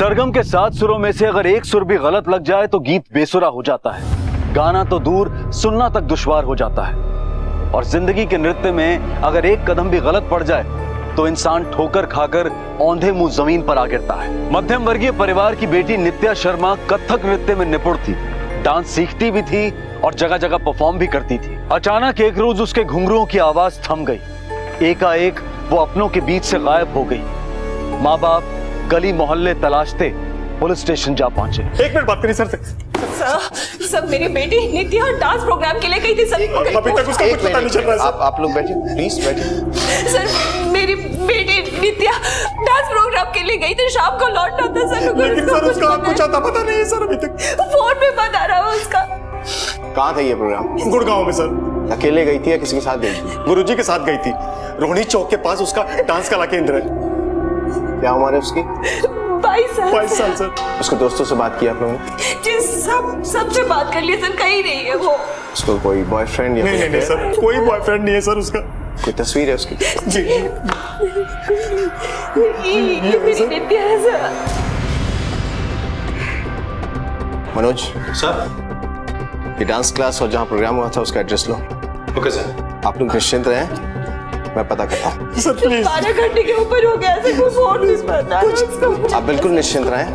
सरगम के 7 सुरों में से अगर एक सुर भी गलत लग जाए तो गीत बेसुरा हो जाता है। गाना तो दूर, सुनना तक दुश्वार हो जाता है। और जिंदगी के नृत्य में अगर एक कदम भी गलत पड़ जाए तो इंसान ठोकर खाकर औंधे मुंह जमीन पर आ गिरता है। मध्यम वर्गीय परिवार की बेटी नित्या शर्मा कथक नृत्य में निपुण थी, डांस सीखती भी थी और जगह जगह परफॉर्म भी करती थी। अचानक एक रोज उसके घुंघरुओं की आवाज थम गई। एकाएक वो अपनों के बीच से गायब हो गई। माँ बाप गली मोहल्ले तलाशते पुलिस स्टेशन जा पहुंचे। एक मिनट बात करिए सर से। सर मेरी बेटी नित्या डांस प्रोग्राम के लिए गई थी सर। अभी तक उसका कुछ पता नहीं चल रहा है सर। आप लोग बैठिए, प्लीज बैठिए। सर मेरी बेटी नित्या डांस प्रोग्राम के लिए गई थी, शाम को लौटना था सर। लेकिन सर उसका कुछ आता पता नहीं है सर अभी तक। फोन पे बता रहा है उसका। कहाँ था ये प्रोग्राम? गुड़गांव में सर। अकेले गई थी या किसी के साथ गई थी? गुरुजी के साथ गई थी। रोहिणी चौक के पास उसका डांस कला केंद्र है। क्या उम्र है उसकी? 22 साल सर। उसके दोस्तों से बात की आप लोगों ने? जी सबसे बात कर लिया सर, कहीं नहीं है वो। उसको कोई बॉयफ्रेंड या नहीं सर, कोई बॉयफ्रेंड नहीं है सर उसका। कोई तस्वीर है उसकी? जी ये मेरी नित्या है सर। मनोज सर, ये डांस क्लास और जहाँ प्रोग्राम हुआ था उसका एड्रेस लो। Okay sir. आप लोग निश्चिंत रहें, मैं पता करता हूँ। Sir please. 12 घंटे के ऊपर हो गया सर, कोई फोन नहीं बता रहा। आप बिल्कुल निश्चिंत रहें,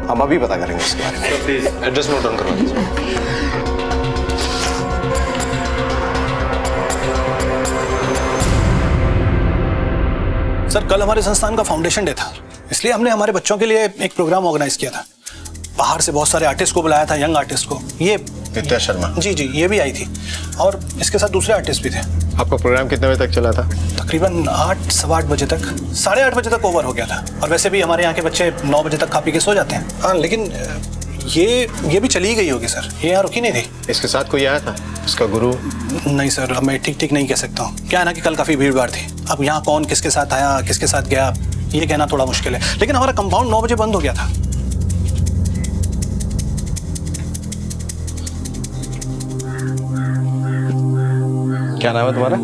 हम अभी पता करेंगे इसके बारे में। Sir please address note down करवा दीजिए। सर कल हमारे संस्थान का फाउंडेशन डे था, इसलिए हमने हमारे बच्चों के लिए एक प्रोग्राम ऑर्गेनाइज किया था। बाहर से बहुत सारे आर्टिस्ट को बुलाया था, यंग आर्टिस्ट को। ये नित्या शर्मा? जी ये भी आई थी और इसके साथ दूसरे आर्टिस्ट भी थे। आपका प्रोग्राम कितने बजे तक चला था? तकरीबन 8 सवा 8 बजे तक, 8:30 बजे तक ओवर हो गया था। और वैसे भी हमारे यहाँ के बच्चे 9 बजे तक खा पी के सो जाते हैं। हाँ लेकिन ये भी चली गई होगी सर, ये यहाँ रुकी नहीं थी। इसके साथ कोई आया था, इसका गुरु? नहीं सर, अब मैं ठीक नहीं कह सकता हूँ। क्या है ना कि कल काफ़ी भीड़ भाड़ थी। अब यहाँ कौन किसके साथ आया, किसके साथ गया, ये कहना थोड़ा मुश्किल है। लेकिन हमारा कंपाउंड 9 बजे बंद हो गया था। क्या नाम है तुम्हारा?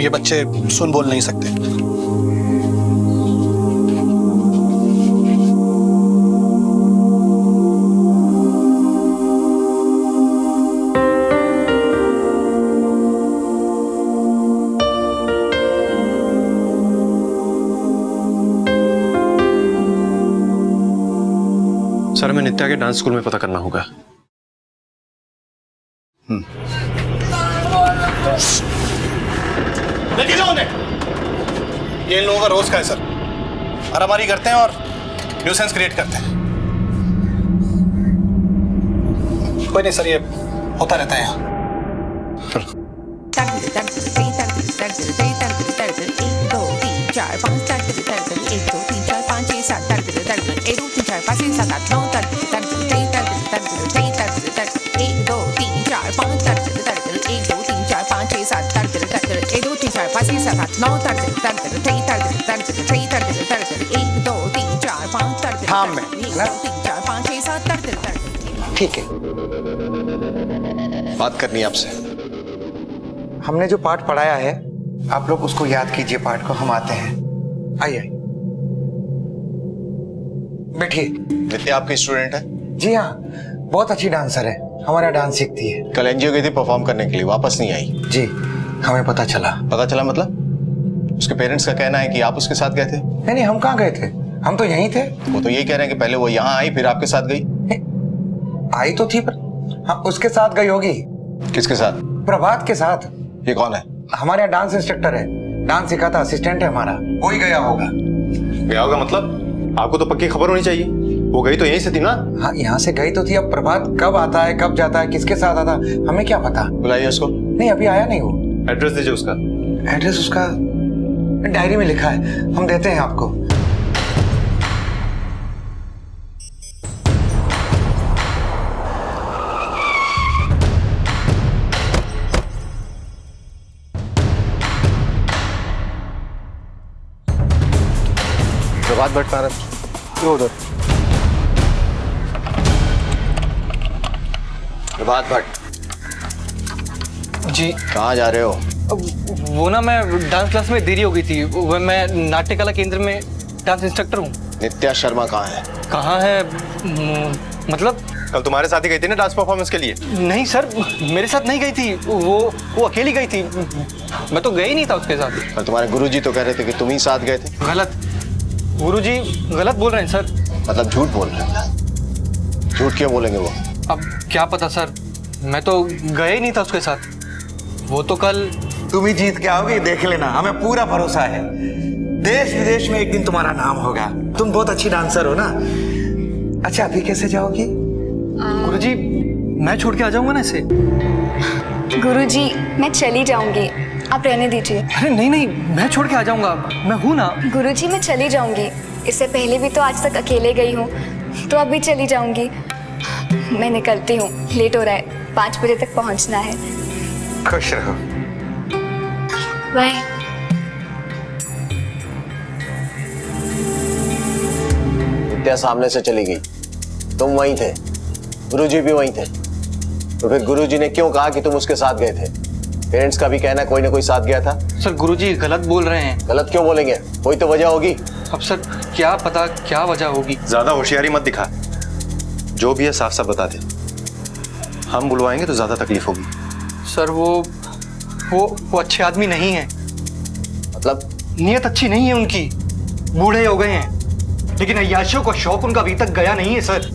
ये बच्चे सुन बोल नहीं सकते। सर हमें नित्या के डांस स्कूल में पता करना होगा। लेके जाओ उन्हें। ये इन लोगों का रोज का है सर, मारामारी करते हैं और न्यूसेंस क्रिएट करते हैं। कोई नहीं सर, ये होता रहता है यहाँ। ठीक है, बात करनी है आपसे। हमने जो पाठ पढ़ाया है आप लोग उसको याद कीजिए। पाठ को हम आते हैं। आइए बैठिए। नित्या आपकी स्टूडेंट है? जी हाँ, बहुत अच्छी डांसर है, हमारा डांस सीखती है। कल एनजीओ गई थी परफॉर्म करने के लिए, वापस नहीं आई। जी हमें पता चला। पता चला मतलब? उसके पेरेंट्स का कहना है कि आप उसके साथ गए थे। नहीं, हम कहाँ गए थे, हम तो यहीं थे। वो तो यही कह रहे हैं कि पहले वो यहाँ आई फिर आपके साथ गई। आई तो थी पर हाँ, उसके साथ गई होगी। किसके साथ? प्रभात के साथ। ये कौन है? हमारे यहाँ डांस इंस्ट्रक्टर है, डांस सिखाता असिस्टेंट है हमारा, वो ही गया होगा। गया होगा मतलब? आपको तो पक्की खबर होनी चाहिए, वो गई तो यहीं से थी ना? हाँ यहाँ से गई तो थी, अब प्रभात कब आता है कब जाता है किसके साथ आता है हमें क्या पता। बुलाइए उसको। नहीं अभी आया नहीं वो। एड्रेस दीजिए उसका। एड्रेस उसका डायरी में लिखा है, हम देते हैं आपको। प्रभात भट्ट कहाँ है? उधर। प्रभात भट्ट जी। कहाँ जा रहे हो? वो ना मैं डांस क्लास में देरी हो गई थी, वो मैं नाट्य कला केंद्र में डांस इंस्ट्रक्टर हूँ। नित्या शर्मा कहाँ है? कहाँ है? मतलब कल तुम्हारे साथ ही गई थी ना डांस परफॉर्मेंस के लिए? नहीं सर, मेरे साथ नहीं गई थी, वो अकेली गई थी, मैं तो गया ही नहीं था उसके साथ। और तुम्हारे गुरुजी तो कह रहे थे कि तुम ही साथ गए थे। गलत, गुरुजी गलत बोल रहे हैं सर। मतलब झूठ बोल रहे हैं? झूठ क्यों बोलेंगे वो? अब क्या पता सर, मैं तो गया ही नहीं था उसके साथ। वो तो कल। तुम ही जीत के आओगे, देख लेना, हमें पूरा भरोसा है। देश विदेश में एक दिन तुम्हारा नाम होगा। तुम बहुत अच्छी डांसर हो ना। अच्छा अभी कैसे जाओगी? गुरुजी मैं छोड़ के आ जाऊंगा ना इसे। गुरुजी मैं चली जाऊंगी, आप रहने दीजिए। अरे नहीं नहीं, मैं छोड़ के आ जाऊंगा, मैं हूं ना। गुरुजी मैं चली जाऊंगी, इससे पहले भी तो आज तक अकेले गई हूँ, तो अब भी चली जाऊंगी। मैं निकलती हूँ, लेट हो रहा है, 5 बजे तक पहुँचना है। खुश रहो। बाय। नित्या सामने से चली गई, तुम वहीं थे, गुरुजी भी वहीं थे, तो फिर गुरुजी ने क्यों कहा कि तुम उसके साथ गए थे? पेरेंट्स का भी कहना कोई ना कोई साथ गया था। सर गुरुजी गलत बोल रहे हैं। गलत क्यों बोलेंगे? कोई तो वजह होगी। अब सर क्या पता क्या वजह होगी। ज्यादा होशियारी मत दिखा, जो भी है साफ साफ बता दे, हम बुलवाएंगे तो ज्यादा तकलीफ होगी। सर वो अच्छे आदमी नहीं है। मतलब? नीयत अच्छी नहीं है उनकी, बूढ़े हो गए हैं, लेकिन अय्याशियों का शौक उनका अभी तक गया नहीं है सर।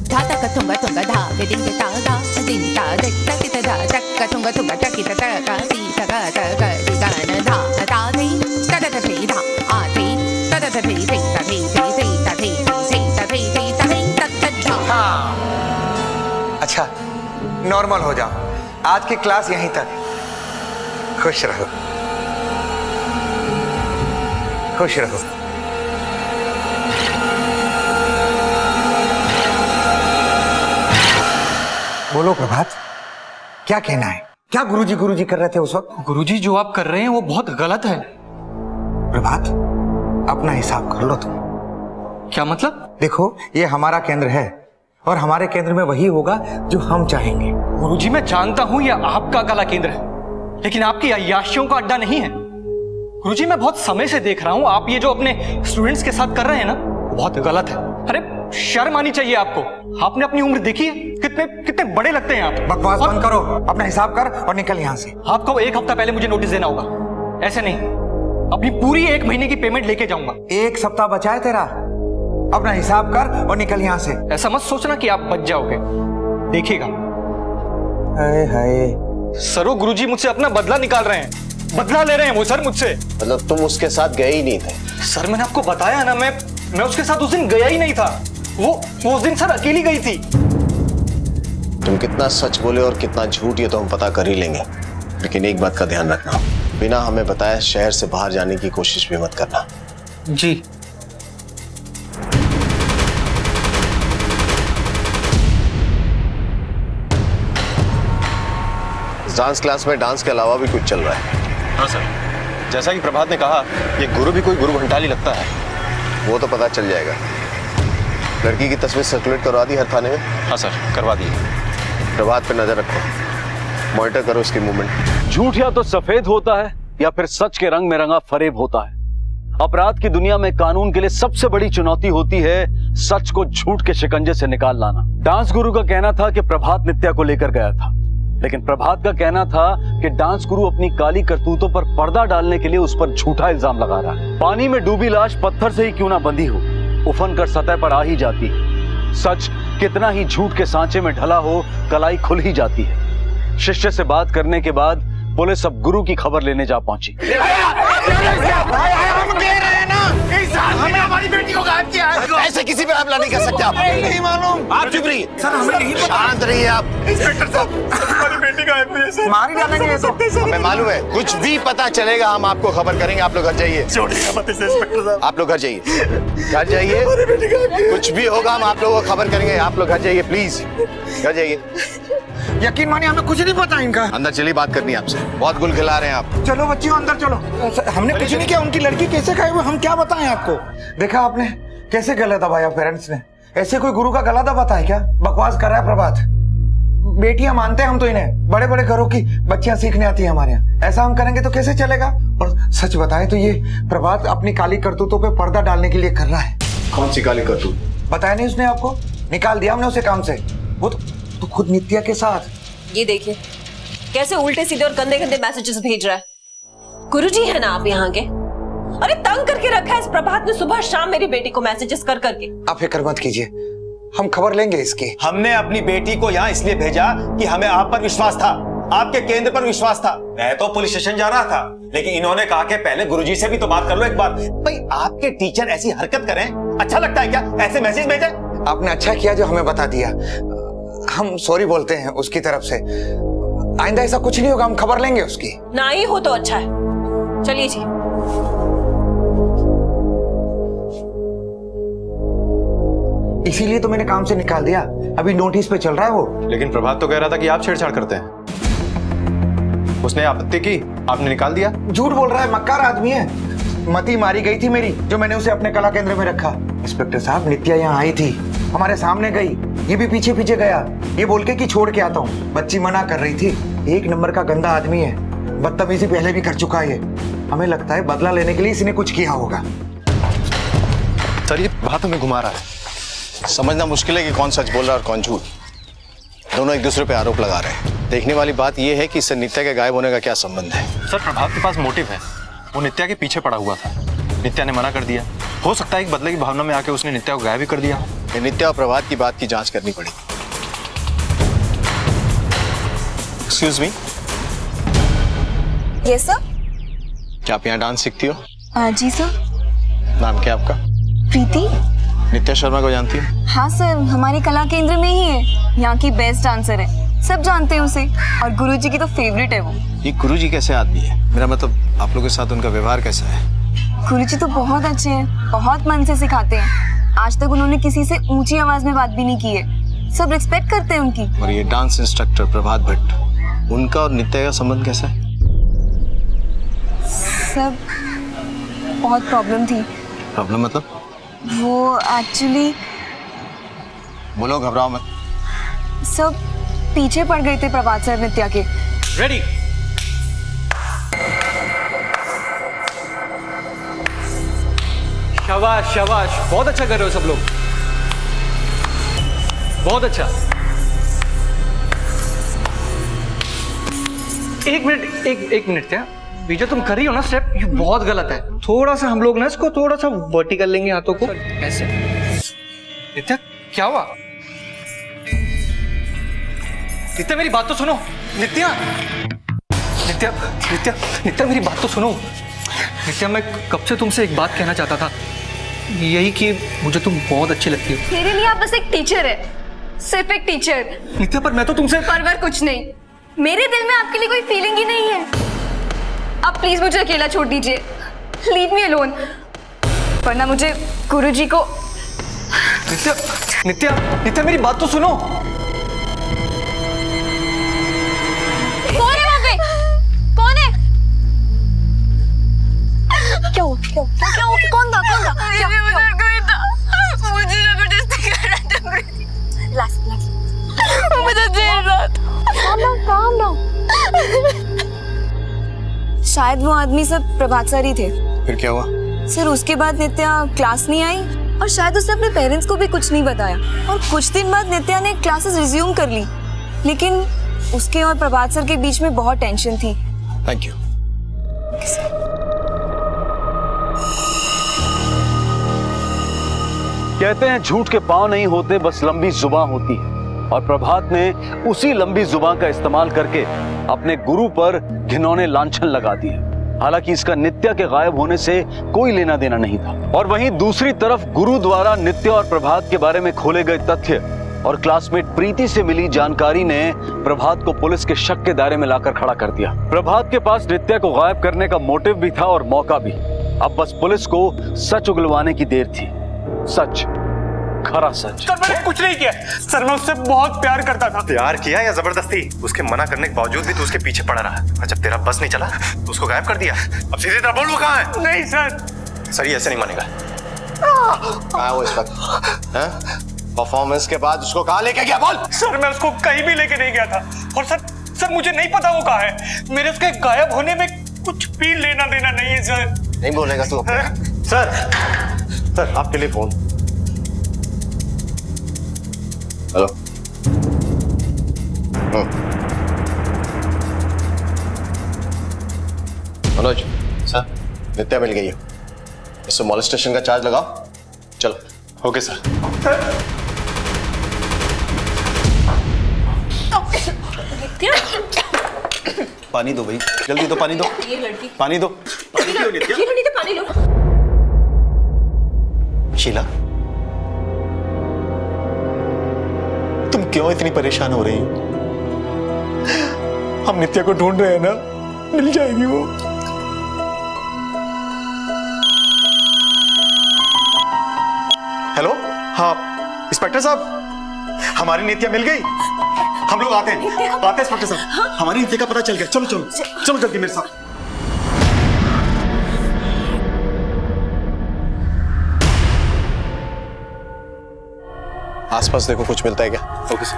अच्छा नॉर्मल हो जाओ, आज की क्लास यहीं तक। खुश रहो, खुश रहो। बोलो प्रभात, क्या कहना है? क्या गुरुजी गुरुजी कर रहे थे उस वक्त? गुरुजी जो आप कर रहे हैं वो बहुत गलत है। प्रभात अपना हिसाब कर लो तुम। क्या मतलब? देखो ये हमारा केंद्र है और हमारे केंद्र में वही होगा जो हम चाहेंगे। गुरुजी मैं जानता हूं ये आपका कला केंद्र है, लेकिन आपकी अय्याशियों का अड्डा नहीं है। गुरुजी मैं बहुत समय से देख रहा हूं, आप ये जो अपने स्टूडेंट्स के साथ कर रहे हैं ना, बहुत गलत है। अरे शर्म आनी चाहिए आपको। आपने अपनी उम्र देखी है? कितने बड़े लगते हैं आप। बकवास बंद करो, अपना हिसाब कर और निकल यहाँ से। आपको 1 हफ्ता पहले मुझे नोटिस देना होगा, ऐसे नहीं। अपनी पूरी 1 महीने की पेमेंट लेके जाऊंगा। 1 सप्ताह बचा है तेरा, अपना हिसाब कर और निकल यहाँ से। ऐसा मत सोचना कि आप बच जाओगे, देखिएगा। हाय हाय। सरो गुरुजी मुझसे अपना बदला निकाल रहे हैं, बदला ले रहे हैं वो सर मुझसे। मतलब तुम उसके साथ गए ही नहीं थे? सर मैंने आपको बताया ना, मैं उसके साथ उस दिन गया ही नहीं था। वो उस दिन सर अकेली गई थी। तुम कितना सच बोले और कितना झूठ ये तो हम पता कर ही लेंगे, लेकिन एक बात का ध्यान रखना, बिना हमें बताए शहर से बाहर जाने की कोशिश भी मत करना। जी। डांस क्लास में डांस के अलावा भी कुछ चल रहा है? हाँ सर, जैसा कि प्रभात ने कहा, ये गुरु भी कोई गुरु घंटाली लगता है। वो तो पता चल जाएगा। लड़की की तस्वीर सर्कुलेट करवा दी हर थाने में? हाँ सर, करवा दी। प्रभात पे नजर रखो, मॉनिटर करो उसकी मूवमेंट। झूठ या तो सफेद होता है या फिर सच के रंग में रंगा फरेब होता है। अपराध की दुनिया में कानून के लिए सबसे बड़ी चुनौती होती है सच को झूठ के शिकंजे से निकाल लाना। डांस गुरु का कहना था कि प्रभात नित्या को लेकर गया था, लेकिन प्रभात का कहना था कि डांस गुरु अपनी काली करतूतों पर पर्दा डालने के लिए उस पर झूठा इल्जाम लगा रहा है। पानी में डूबी लाश पत्थर से ही क्यों ना बंधी हो, उफन कर सतह पर आ ही जाती है। सच कितना ही झूठ के सांचे में ढला हो, कलाई खुल ही जाती है। शिष्य से बात करने के बाद पुलिस अब गुरु की खबर लेने जा पहुंची। हमें हमारी बेटी को गायब किया है। ऐसे किसी पे हमला नहीं कर सकते आप। नहीं मालूम। आप चुप रहिए सर, हमें नहीं पता। शांत रहिए आप। इंस्पेक्टर साहब, हमारी बेटी गायब हुई है सर। मार ही डालेंगे ये तो। हमें मालूम है, कुछ भी पता चलेगा हम आपको खबर करेंगे। आप लोग घर जाइए। छोड़िएगा मत इसे इंस्पेक्टर साहब। आप लोग घर जाइए, घर जाइए। कुछ भी होगा हम आप लोगों को खबर करेंगे। आप लोग घर जाइए प्लीज, घर जाइए। यकीन मानिए हमें कुछ नहीं पता इनका। अंदर चलिए, बात करनी है आपसे। बहुत गुल खिला रहे हैं आप। चलो बच्चियों अंदर चलो। हमने कुछ नहीं किया। उनकी लड़की कैसे खाई हुई हम क्या बताएं आपको? देखा आपने कैसे गला दबाया पेरेंट्स ने। ऐसे कोई गुरु का गला दबाता है क्या? बकवास कर रहा है प्रभात। बेटियां मानते हैं हम तो इन्हें, बड़े बड़े घरों की बच्चियां सीखने आती है हमारे यहाँ। ऐसा हम करेंगे तो कैसे चलेगा? और सच बताएं तो ये प्रभात अपनी काली करतूतों पे पर्दा डालने के लिए कर रहा है। कौन सी काली करतूत? बताया नहीं उसने आपको? निकाल दिया हमने उसे काम से। वो तो खुद नित्या के साथ। ये देखिए कैसे उल्टे सीधे और गंदे गंदे मैसेजेस भेज रहा है। गुरुजी है ना आप यहाँ के? अरे तंग करके रखा है इस प्रभात ने सुबह शाम मेरी बेटी को मैसेजेस कर करके। आप फिक्र मत कीजिए, हम खबर लेंगे इसकी। हमने अपनी बेटी को यहाँ इसलिए भेजा कि हमें आप पर विश्वास था, आपके केंद्र पर विश्वास था। मैं तो पुलिस स्टेशन जा रहा था, लेकिन इन्होंने कहा कि पहले गुरुजी से भी तो बात कर लो एक बार। भाई आपके टीचर ऐसी हरकत करें, अच्छा लगता है क्या? ऐसे मैसेज भेजे? आपने अच्छा किया जो हमें बता दिया। हम सॉरी बोलते हैं उसकी तरफ से। आइंदा ऐसा कुछ नहीं होगा, हम खबर लेंगे उसकी। ना ही हो तो अच्छा है। चलिए जी। इसीलिए तो मैंने काम से निकाल दिया, अभी नोटिस पे चल रहा है वो। लेकिन प्रभात तो कह रहा था कि आप छेड़छाड़ करते हैं। उसने आपत्ति की, आपने निकाल दिया। झूठ बोल रहा है, मक्कार आदमी है। मती मारी गई थी मेरी, जो मैंने उसे अपने कला केंद्र में रखा। इंस्पेक्टर साहब, नित्या यहाँ आई थी, हमारे सामने गई, ये भी पीछे पीछे गया, ये बोल के कि छोड़ के आता हूँ। बच्ची मना कर रही थी। एक नंबर का गंदा आदमी है, बदतमीजी पहले भी कर चुका है। हमें लगता है बदला लेने के लिए इसने कुछ किया होगा। सर ये बात हमें घुमा रहा है। समझना मुश्किल है कि कौन सच बोल रहा है और कौन झूठ। दोनों एक दूसरे पे आरोप लगा रहे हैं। देखने वाली बात यह है कि इससे नित्या के गायब होने का क्या संबंध है। सर प्रभात के पास मोटिव है, वो नित्या के पीछे पड़ा हुआ था। नित्या ने मना कर दिया, हो सकता है एक बदले की भावना में आके उसने नित्या को गायब भी कर दिया। ये नित्या और प्रभात की बात की जांच करनी पड़ी। Excuse me, yes sir. क्या आप यहाँ डांस सीखती हो? जी सर। नाम क्या आपका? प्रीति। नित्या शर्मा को जानती हो? हाँ सर, हमारे कला केंद्र में ही है, यहाँ की बेस्ट डांसर है, सब जानते हैं उसे, और गुरुजी की तो फेवरेट है वो। ये गुरुजी कैसे आदमी है? मेरा मतलब आप लोगों के साथ उनका व्यवहार कैसा है? गुरुजी तो बहुत अच्छे हैं, बहुत मन से सिखाते हैं। आज तक उन्होंने किसी से ऊंची आवाज में बात भी नहीं की है, सब रिस्पेक्ट करते हैं उनकी। और ये डांस इंस्ट्रक्टर प्रभात भट्ट, उनका और नित्या का संबंध कैसा है? सब बहुत प्रॉब्लम थी। प्रॉब्लम मतलब? वो एक्चुअली बोलो, घबराओ मत। सब पीछे पड़ गए थे प्रभात सर नित्या के। रेडी। शाबाश शाबाश, बहुत अच्छा कर रहे हो सब लोग, बहुत अच्छा। एक मिनट क्या ये जो तुम कर रही हो ना स्टेप, ये बहुत गलत है। थोड़ा सा हम लोग ना इसको थोड़ा सा वर्टिकल लेंगे, हाथों को ऐसे। नित्या क्या हुआ? नित्या मेरी बात तो सुनो। नित्या नित्या नित्या नित्या मेरी बात तो सुनो। नित्या मैं कब से तुमसे एक बात कहना चाहता था, यही कि मुझे तुम बहुत अच्छी लगती हो। मेरे लिए आप बस एक टीचर है, सिर्फ एक टीचर। नित्या पर मैं तो तुमसे परवर कुछ नहीं, मेरे दिल में आपके लिए कोई फीलिंग ही नहीं है। आप प्लीज मुझे अकेला छोड़ दीजिए, लीव मी अलोन, वरना मुझे गुरुजी को। नित्या नित्या नित्या मेरी बात तो सुनो। कौन है वहाँ पे? कौन है? क्या हुआ? क्या हुआ? कौन था? क्या मुझे जबरदस्ती कर रहा था। रिलैक्स मुझे देर रात। Calm down. शायद वो आदमी सब प्रभात सर ही थे। फिर क्या हुआ? सर उसके बाद नित्या क्लास नहीं आई, और शायद उसने अपने पेरेंट्स को भी कुछ नहीं बताया, और कुछ दिन बाद नित्या ने क्लासेस रिज्यूम कर ली, लेकिन उसके और प्रभात सर के बीच में बहुत टेंशन थी। Thank you. कहते हैं झूठ के पांव नहीं होते, बस लंबी जुबान होती है। और प्रभात ने उसी लंबी जुबान का इस्तेमाल करके अपने गुरु पर घिनौने लांछन लगा दिए। हालांकि इसका नित्या के गायब होने से कोई लेना देना नहीं था। और वहीं दूसरी तरफ गुरु द्वारा नित्या और प्रभात के बारे में खोले गए तथ्य और क्लासमेट प्रीति से मिली जानकारी ने प्रभात को पुलिस के शक के दायरे में लाकर खड़ा कर दिया। प्रभात के पास नित्या को गायब करने का मोटिव भी था और मौका भी। अब बस पुलिस को सच उगलवाने की देर थी। सच, खरा सच। सर मैंने कुछ नहीं किया सर, मैं उससे बहुत प्यार करता था। प्यार किया या जबरदस्ती? उसके मना करने के बावजूद भी तू उसके पीछे पड़ा रहा, और जब तेरा बस नहीं चला तो उसको गायब कर दिया। अब सीधे तरह बोल, वो कहाँ है? नहीं सर। सर ये ऐसे नहीं मानेगा। कहाँ है वो इस वक्त? परफॉर्मेंस के बाद उसको कहाँ लेके गया? बोल। सर मैं उसको कहीं भी लेके नहीं गया था, और सर मुझे नहीं पता वो कहाँ है। मेरे उसके गायब होने में कुछ भी लेना देना नहीं है सर। नहीं बोलेगा तू? सर आपके लिए फोन। मनोज सर, नित्या मिल गई है, इससे मॉलेस्टेशन का चार्ज लगाओ। चलो। Okay sir. नित्या, पानी दो भाई, जल्दी दो, पानी दो, ये लड़की, पानी दो। ये लो नित्या, पानी लो। शीला, तुम क्यों इतनी परेशान हो रही हो? हम नित्या को ढूंढ रहे हैं ना, मिल जाएगी वो। हेलो, हाँ इंस्पेक्टर साहब, हमारी नित्या मिल गई। हम लोग आते हैं इंस्पेक्टर साहब। हमारी नित्या का पता चल गया। चलो चलो चलो जल्दी मेरे साथ। आसपास देखो, कुछ मिलता है क्या? Okay sir.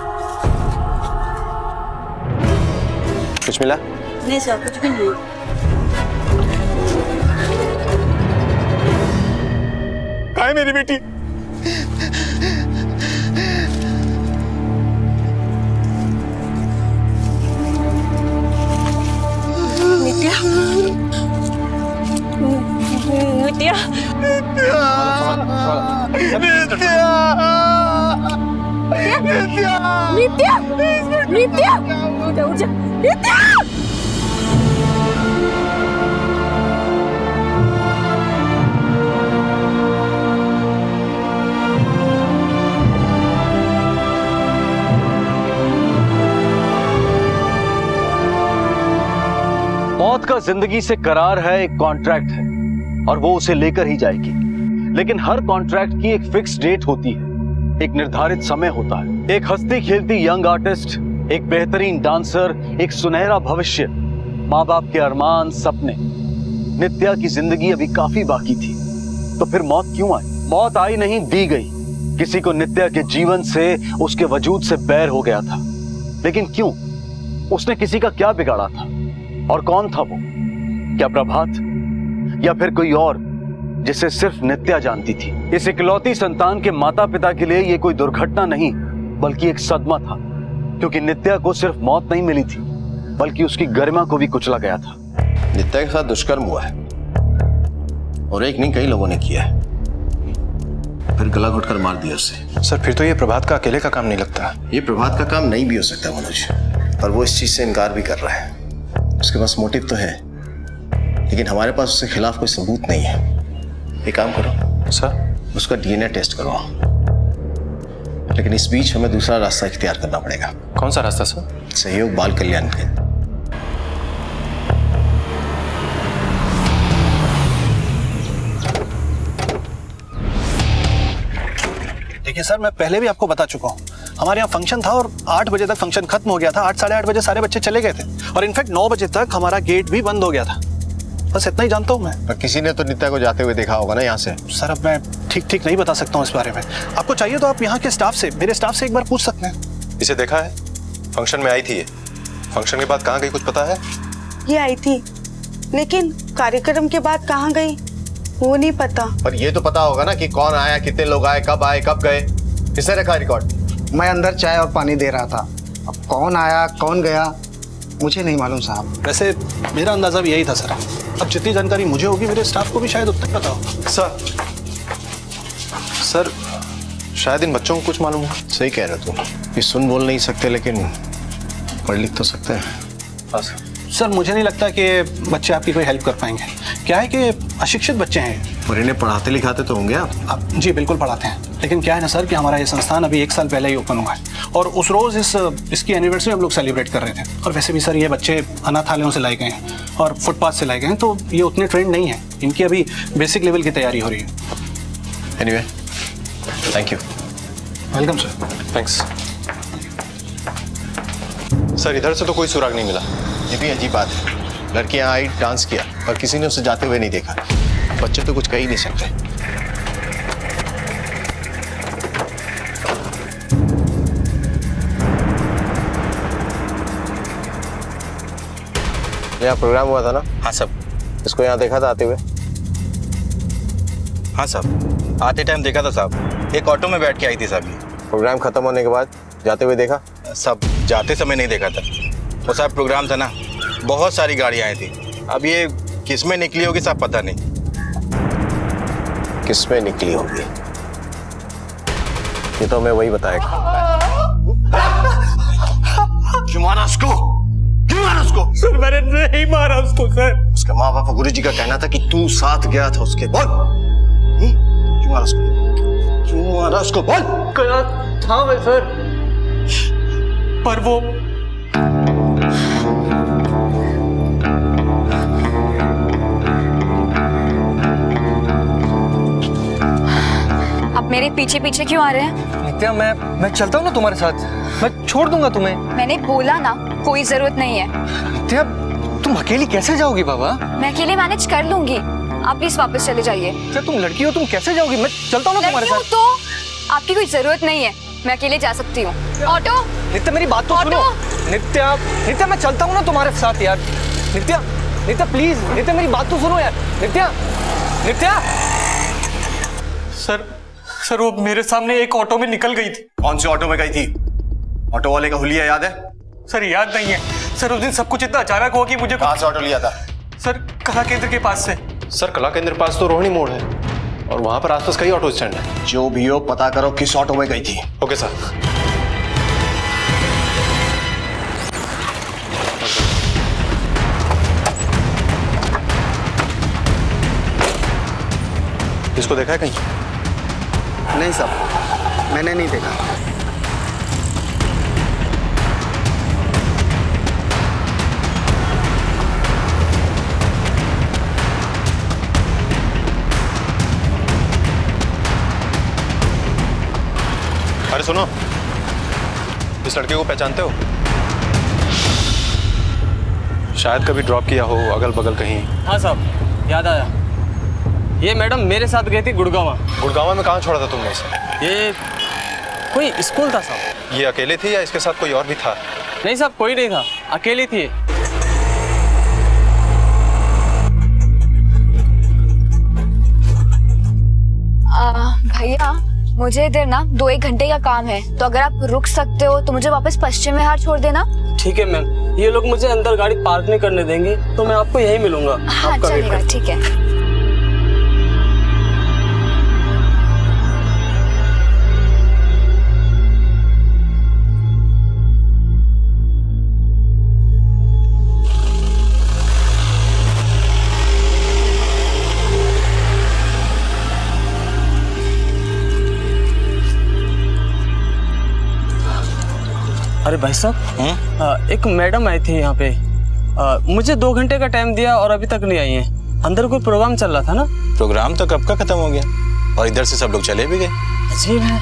कुछ मिला? नहीं सर, कुछ भी नहीं। कहाँ है मेरी बेटी? नित्या, नित्या, नित्या, नित्या, नित्या, उठ जा, नित्या। मौत का जिंदगी से करार है, एक कॉन्ट्रैक्ट है और वो उसे लेकर ही जाएगी। लेकिन हर कॉन्ट्रैक्ट की एक फिक्स डेट होती है, एक निर्धारित समय होता है। एक हंसती खेलती यंग आर्टिस्ट, एक बेहतरीन डांसर, एक सुनहरा भविष्य, माँ बाप के अरमान, सपने। नित्या की जिंदगी अभी काफी बाकी थी, तो फिर मौत क्यों आई? मौत आई नहीं, दी गई। किसी को नित्या के जीवन से, उसके वजूद से बैर हो गया था, लेकिन क्यों? उसने किसी का क्या बिगाड़ा था? और कौन था वो? क्या प्रभात या फिर कोई और जिसे सिर्फ नित्या जानती थी? इस इकलौती संतान के माता पिता के लिए ये कोई दुर्घटना नहीं बल्कि एक सदमा था, क्योंकि नित्या को सिर्फ मौत नहीं मिली थी बल्कि उसकी गरिमा को भी कुचला गया था। नित्या के साथ दुष्कर्म हुआ है और एक नहीं, कई लोगों ने किया है, फिर गला घोटकर मार दिया उसे। सर फिर तो ये प्रभात का अकेले का काम नहीं लगता। ये प्रभात का काम नहीं भी हो सकता मनोज, और वो इस चीज से इनकार भी कर रहा है। उसके पास मोटिव तो है, लेकिन हमारे पास उसके खिलाफ कोई सबूत नहीं है। एक काम करो सर, उसका डीएनए टेस्ट करवाओ, लेकिन इस बीच हमें दूसरा रास्ता इख्तियार करना पड़ेगा। कौन सा रास्ता सर? सहयोग बाल कल्याण के। देखिए सर, मैं पहले भी आपको बता चुका हूँ, हमारे यहाँ फंक्शन था और 8 बजे तक फंक्शन खत्म हो गया था। 8 साढ़े 8 बजे सारे बच्चे चले गए थे और इनफैक्ट 9 बजे तक हमारा गेट भी बंद हो गया था। बस इतना ही जानता हूँ मैं। पर किसी ने तो नित्या को जाते हुए देखा होगा ना यहाँ से। सर अब मैं ठीक नहीं बता सकता हूँ इस बारे में। आपको चाहिए तो आप यहाँ के स्टाफ से, मेरे स्टाफ से एक बार पूछ सकते हैं। इसे देखा है? फंक्शन में आई थी ये। फंक्शन के बाद कहाँ गई कुछ पता है? ये आई थी, लेकिन कार्यक्रम के बाद कहाँ गई वो नहीं पता। पर ये तो पता होगा ना कि कौन आया, कितने लोग आए, कब गए। किसने रखा रिकॉर्ड? मैं अंदर चाय और पानी दे रहा था, अब कौन आया कौन गया मुझे नहीं मालूम साहब। वैसे मेरा अंदाजा भी यही था सर। अब जितनी जानकारी मुझे होगी मेरे स्टाफ को भी शायद उतना पता होगा। सर शायद इन बच्चों को कुछ मालूम हो। सही कह रहे हो तुम, ये सुन बोल नहीं सकते लेकिन पढ़ लिख तो सकते हैं। हाँ सर। सर मुझे नहीं लगता कि बच्चे आपकी कोई हेल्प कर पाएंगे। क्या है कि अशिक्षित बच्चे हैं। और इन्हें पढ़ाते लिखाते तो होंगे आप? जी बिल्कुल पढ़ाते हैं, लेकिन क्या है ना सर कि हमारा ये संस्थान अभी 1 साल पहले ही ओपन हुआ है और उस रोज़ इसकी एनिवर्सरी हम लोग सेलिब्रेट कर रहे थे। और वैसे भी सर ये बच्चे अनाथालयों से लाए गए हैं और फुटपाथ से लाए गए हैं, तो ये उतने ट्रेंड नहीं है। इनकी अभी बेसिक लेवल की तैयारी हो रही है। Anyway thank you. Welcome sir. Thanks. Sir इधर से तो कोई सुराग नहीं मिला। ये भी अजीब बात है, लड़की यहाँ आई, डांस किया और किसी ने उसे जाते हुए नहीं देखा। बच्चे तो कुछ कह ही नहीं सकते। यहाँ प्रोग्राम हुआ था ना? हाँ सब। इसको यहाँ देखा था आते हुए? हाँ साहब, आते टाइम देखा था साहब, एक ऑटो में बैठ के आई थी साहब। प्रोग्राम खत्म होने के बाद जाते हुए देखा? सब जाते समय नहीं देखा था। वो साहब प्रोग्राम था ना, बहुत सारी गाड़ियां आई थी। अब ये किस में निकली होगी साहब पता नहीं। किस में निकली होगी ये तो हमें वही बताएगा। क्यों मारा उसको? क्यों मारा उसको? सर मैंने नहीं मारा उसको सर। उसके माँ बाप गुरुजी का कहना था कि तू साथ गया था उसके। बोल क्यों मारा उसको? क्यों मारा उसको? बोल। गया था मैं सर, पर वो आप मेरे पीछे पीछे क्यों आ रहे हैं? नित्या मैं चलता हूँ ना तुम्हारे साथ, मैं छोड़ दूंगा तुम्हें। मैंने बोला ना कोई जरूरत नहीं है। नित्या तुम अकेली कैसे जाओगी बाबा? मैं अकेले मैनेज कर लूंगी, आप प्लीज वापस चले जाइए। क्या तुम लड़की हो, तुम कैसे जाओगी? मैं चलता हूँ ना तुम्हारे साथ। तो आपकी कोई जरूरत नहीं है, मैं अकेले जा सकती हूँ। ऑटो नित्या मेरी बात तो सुनो। नित्या मैं चलता हूँ ना तुम्हारे साथ यार। नित्या प्लीज, नित्या मेरी बात तो सुनो यार। नित्या सर वो मेरे सामने एक ऑटो में निकल गई थी। कौन से ऑटो में गई थी? ऑटो वाले का हुलिया याद है? सर याद नहीं है सर, उस दिन सब कुछ इतना अचानक हुआ कि मुझे। कहाँ से ऑटो लिया था? सर कला केंद्र के पास से। सर कला केंद्र पास तो रोहिणी मोड़ है और वहां पर आसपास कई ऑटो स्टैंड है। जो भी हो पता करो किस ऑटो में गई थी। Okay sir. इसको देखा है कहीं? नहीं साहब, मैंने नहीं देखा। अरे सुनो, इस लड़के को पहचानते हो? शायद कभी ड्रॉप किया हो अगल बगल कहीं। हाँ साहब याद आया, ये मैडम मेरे साथ गई थी गुड़गांव। गुड़गांव में कहाँ छोड़ा था तुमने इसे? ये कोई स्कूल था साहब। ये अकेले थी या इसके साथ कोई और भी था? नहीं साहब कोई नहीं था, अकेली थी। भैया मुझे इधर ना 2-1 घंटे का काम है, तो अगर आप रुक सकते हो तो मुझे वापस पश्चिम विहार छोड़ देना। ठीक है मैम, ये लोग मुझे अंदर गाड़ी पार्क नहीं करने देंगे तो मैं आपको यहीं मिलूंगा। हाँ चलेगा, ठीक है। अरे भाई साहब, एक मैडम आई थी यहाँ पे, मुझे 2 घंटे का टाइम दिया और अभी तक नहीं आई हैं। अंदर कोई प्रोग्राम चल रहा था ना। प्रोग्राम तो कब का खत्म हो गया और इधर से सब लोग चले भी गए। अजीब है,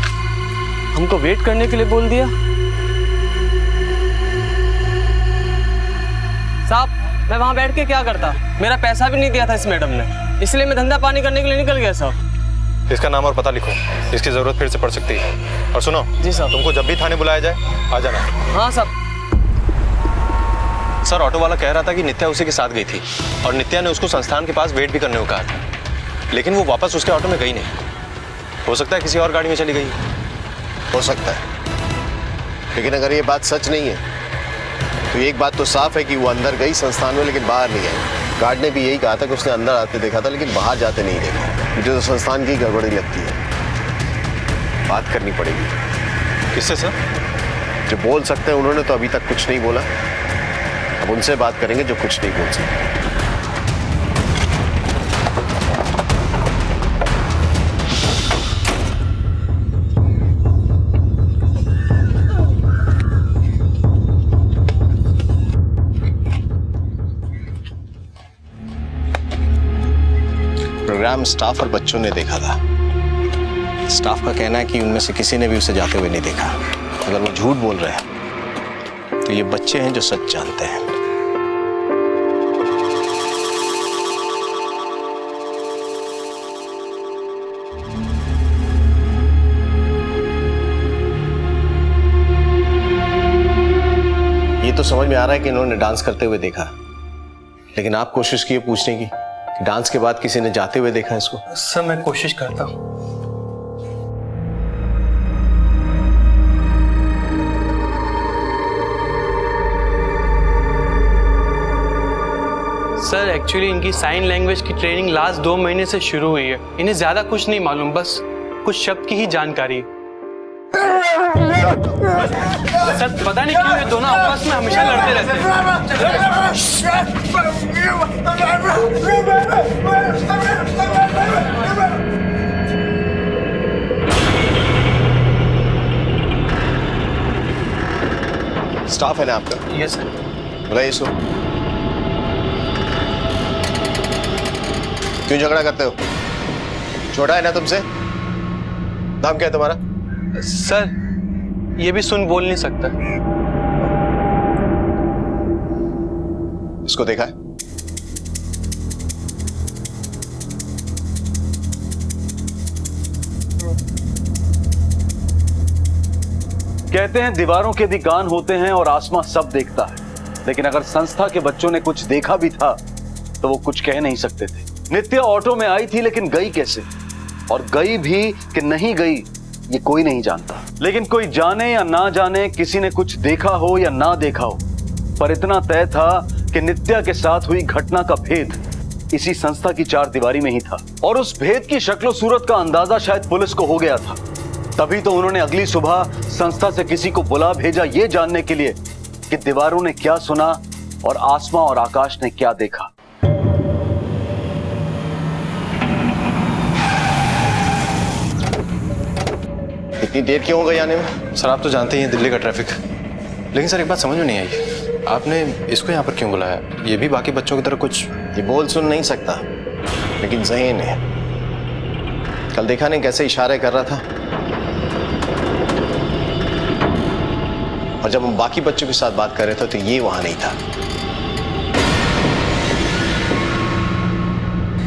हमको वेट करने के लिए बोल दिया। साहब मैं वहाँ बैठ के क्या करता, मेरा पैसा भी नहीं दिया था इस मैडम ने, इसलिए मैं धंधा पानी करने के लिए निकल गया साहब। इसका नाम और पता लिखो, इसकी जरूरत फिर से पड़ सकती है। और सुनो जी साहब, तुमको जब भी थाने बुलाया जाए आ जाना। हाँ साहब। सर ऑटो वाला कह रहा था कि नित्या उसी के साथ गई थी और नित्या ने उसको संस्थान के पास वेट भी करने को कहा था, लेकिन वो वापस उसके ऑटो में गई नहीं। हो सकता है किसी और गाड़ी में चली गई। हो सकता है, लेकिन अगर ये बात सच नहीं है तो एक बात तो साफ है कि वो अंदर गई संस्थान में लेकिन बाहर नहीं आई। गार्ड ने भी यही कहा था कि उसने अंदर आते देखा था लेकिन बाहर जाते नहीं देखा। मुझे तो संस्थान की गड़बड़ी लगती है, बात करनी पड़ेगी। किससे सर? जो बोल सकते हैं उन्होंने तो अभी तक कुछ नहीं बोला, अब उनसे बात करेंगे जो कुछ नहीं बोल सकते। प्रोग्राम स्टाफ और बच्चों ने देखा था। स्टाफ का कहना है कि उनमें से किसी ने भी उसे जाते हुए नहीं देखा। अगर वो झूठ बोल रहे हैं तो ये बच्चे हैं जो सच जानते हैं। ये तो समझ में आ रहा है कि इन्होंने डांस करते हुए देखा, लेकिन आप कोशिश किए पूछने की कि डांस के बाद किसी ने जाते हुए देखा इसको। सर मैं कोशिश करता हूँ। एक्चुअली इनकी साइन लैंग्वेज की ट्रेनिंग लास्ट 2 महीने से शुरू हुई है। इन्हें ज्यादा कुछ नहीं मालूम, बस कुछ शब्द की ही जानकारी है। सर पता नहीं क्यों ये दोनों आपस में हमेशा लड़ते रहते हैं। स्टाफ है ना आपका? Yes sir. बुलाइए इसको। क्यों झगड़ा करते हो? छोटा है ना तुमसे? नाम क्या है तुम्हारा? सर ये भी सुन बोल नहीं सकता। इसको देखा है? कहते हैं दीवारों के भी कान होते हैं और आसमां सब देखता है, लेकिन अगर संस्था के बच्चों ने कुछ देखा भी था तो वो कुछ कह नहीं सकते थे। नित्या ऑटो में आई थी, लेकिन गई कैसे, और गई भी कि नहीं गई ये कोई नहीं जानता। लेकिन कोई जाने या ना जाने, किसी ने कुछ देखा हो या ना देखा हो, पर इतना तय था कि नित्या के साथ हुई घटना का भेद इसी संस्था की 4 दीवारी में ही था। और उस भेद की शक्लो सूरत का अंदाजा शायद पुलिस को हो गया था। तभी तो उन्होंने अगली सुबह संस्था से किसी को बुला भेजा ये जानने के लिए कि दीवारों ने क्या सुना और आसमां और आकाश ने क्या देखा। इतनी देर क्यों हो गई आने में? सर आप तो जानते ही हैं दिल्ली का ट्रैफिक। लेकिन सर एक बात समझ में नहीं आई, आपने इसको यहाँ पर क्यों बुलाया? ये भी बाकी बच्चों की तरह कुछ ये बोल सुन नहीं सकता, लेकिन ज़हीन है। कल देखा नहीं कैसे इशारे कर रहा था, और जब हम बाकी बच्चों के साथ बात कर रहे थे तो ये वहां नहीं था।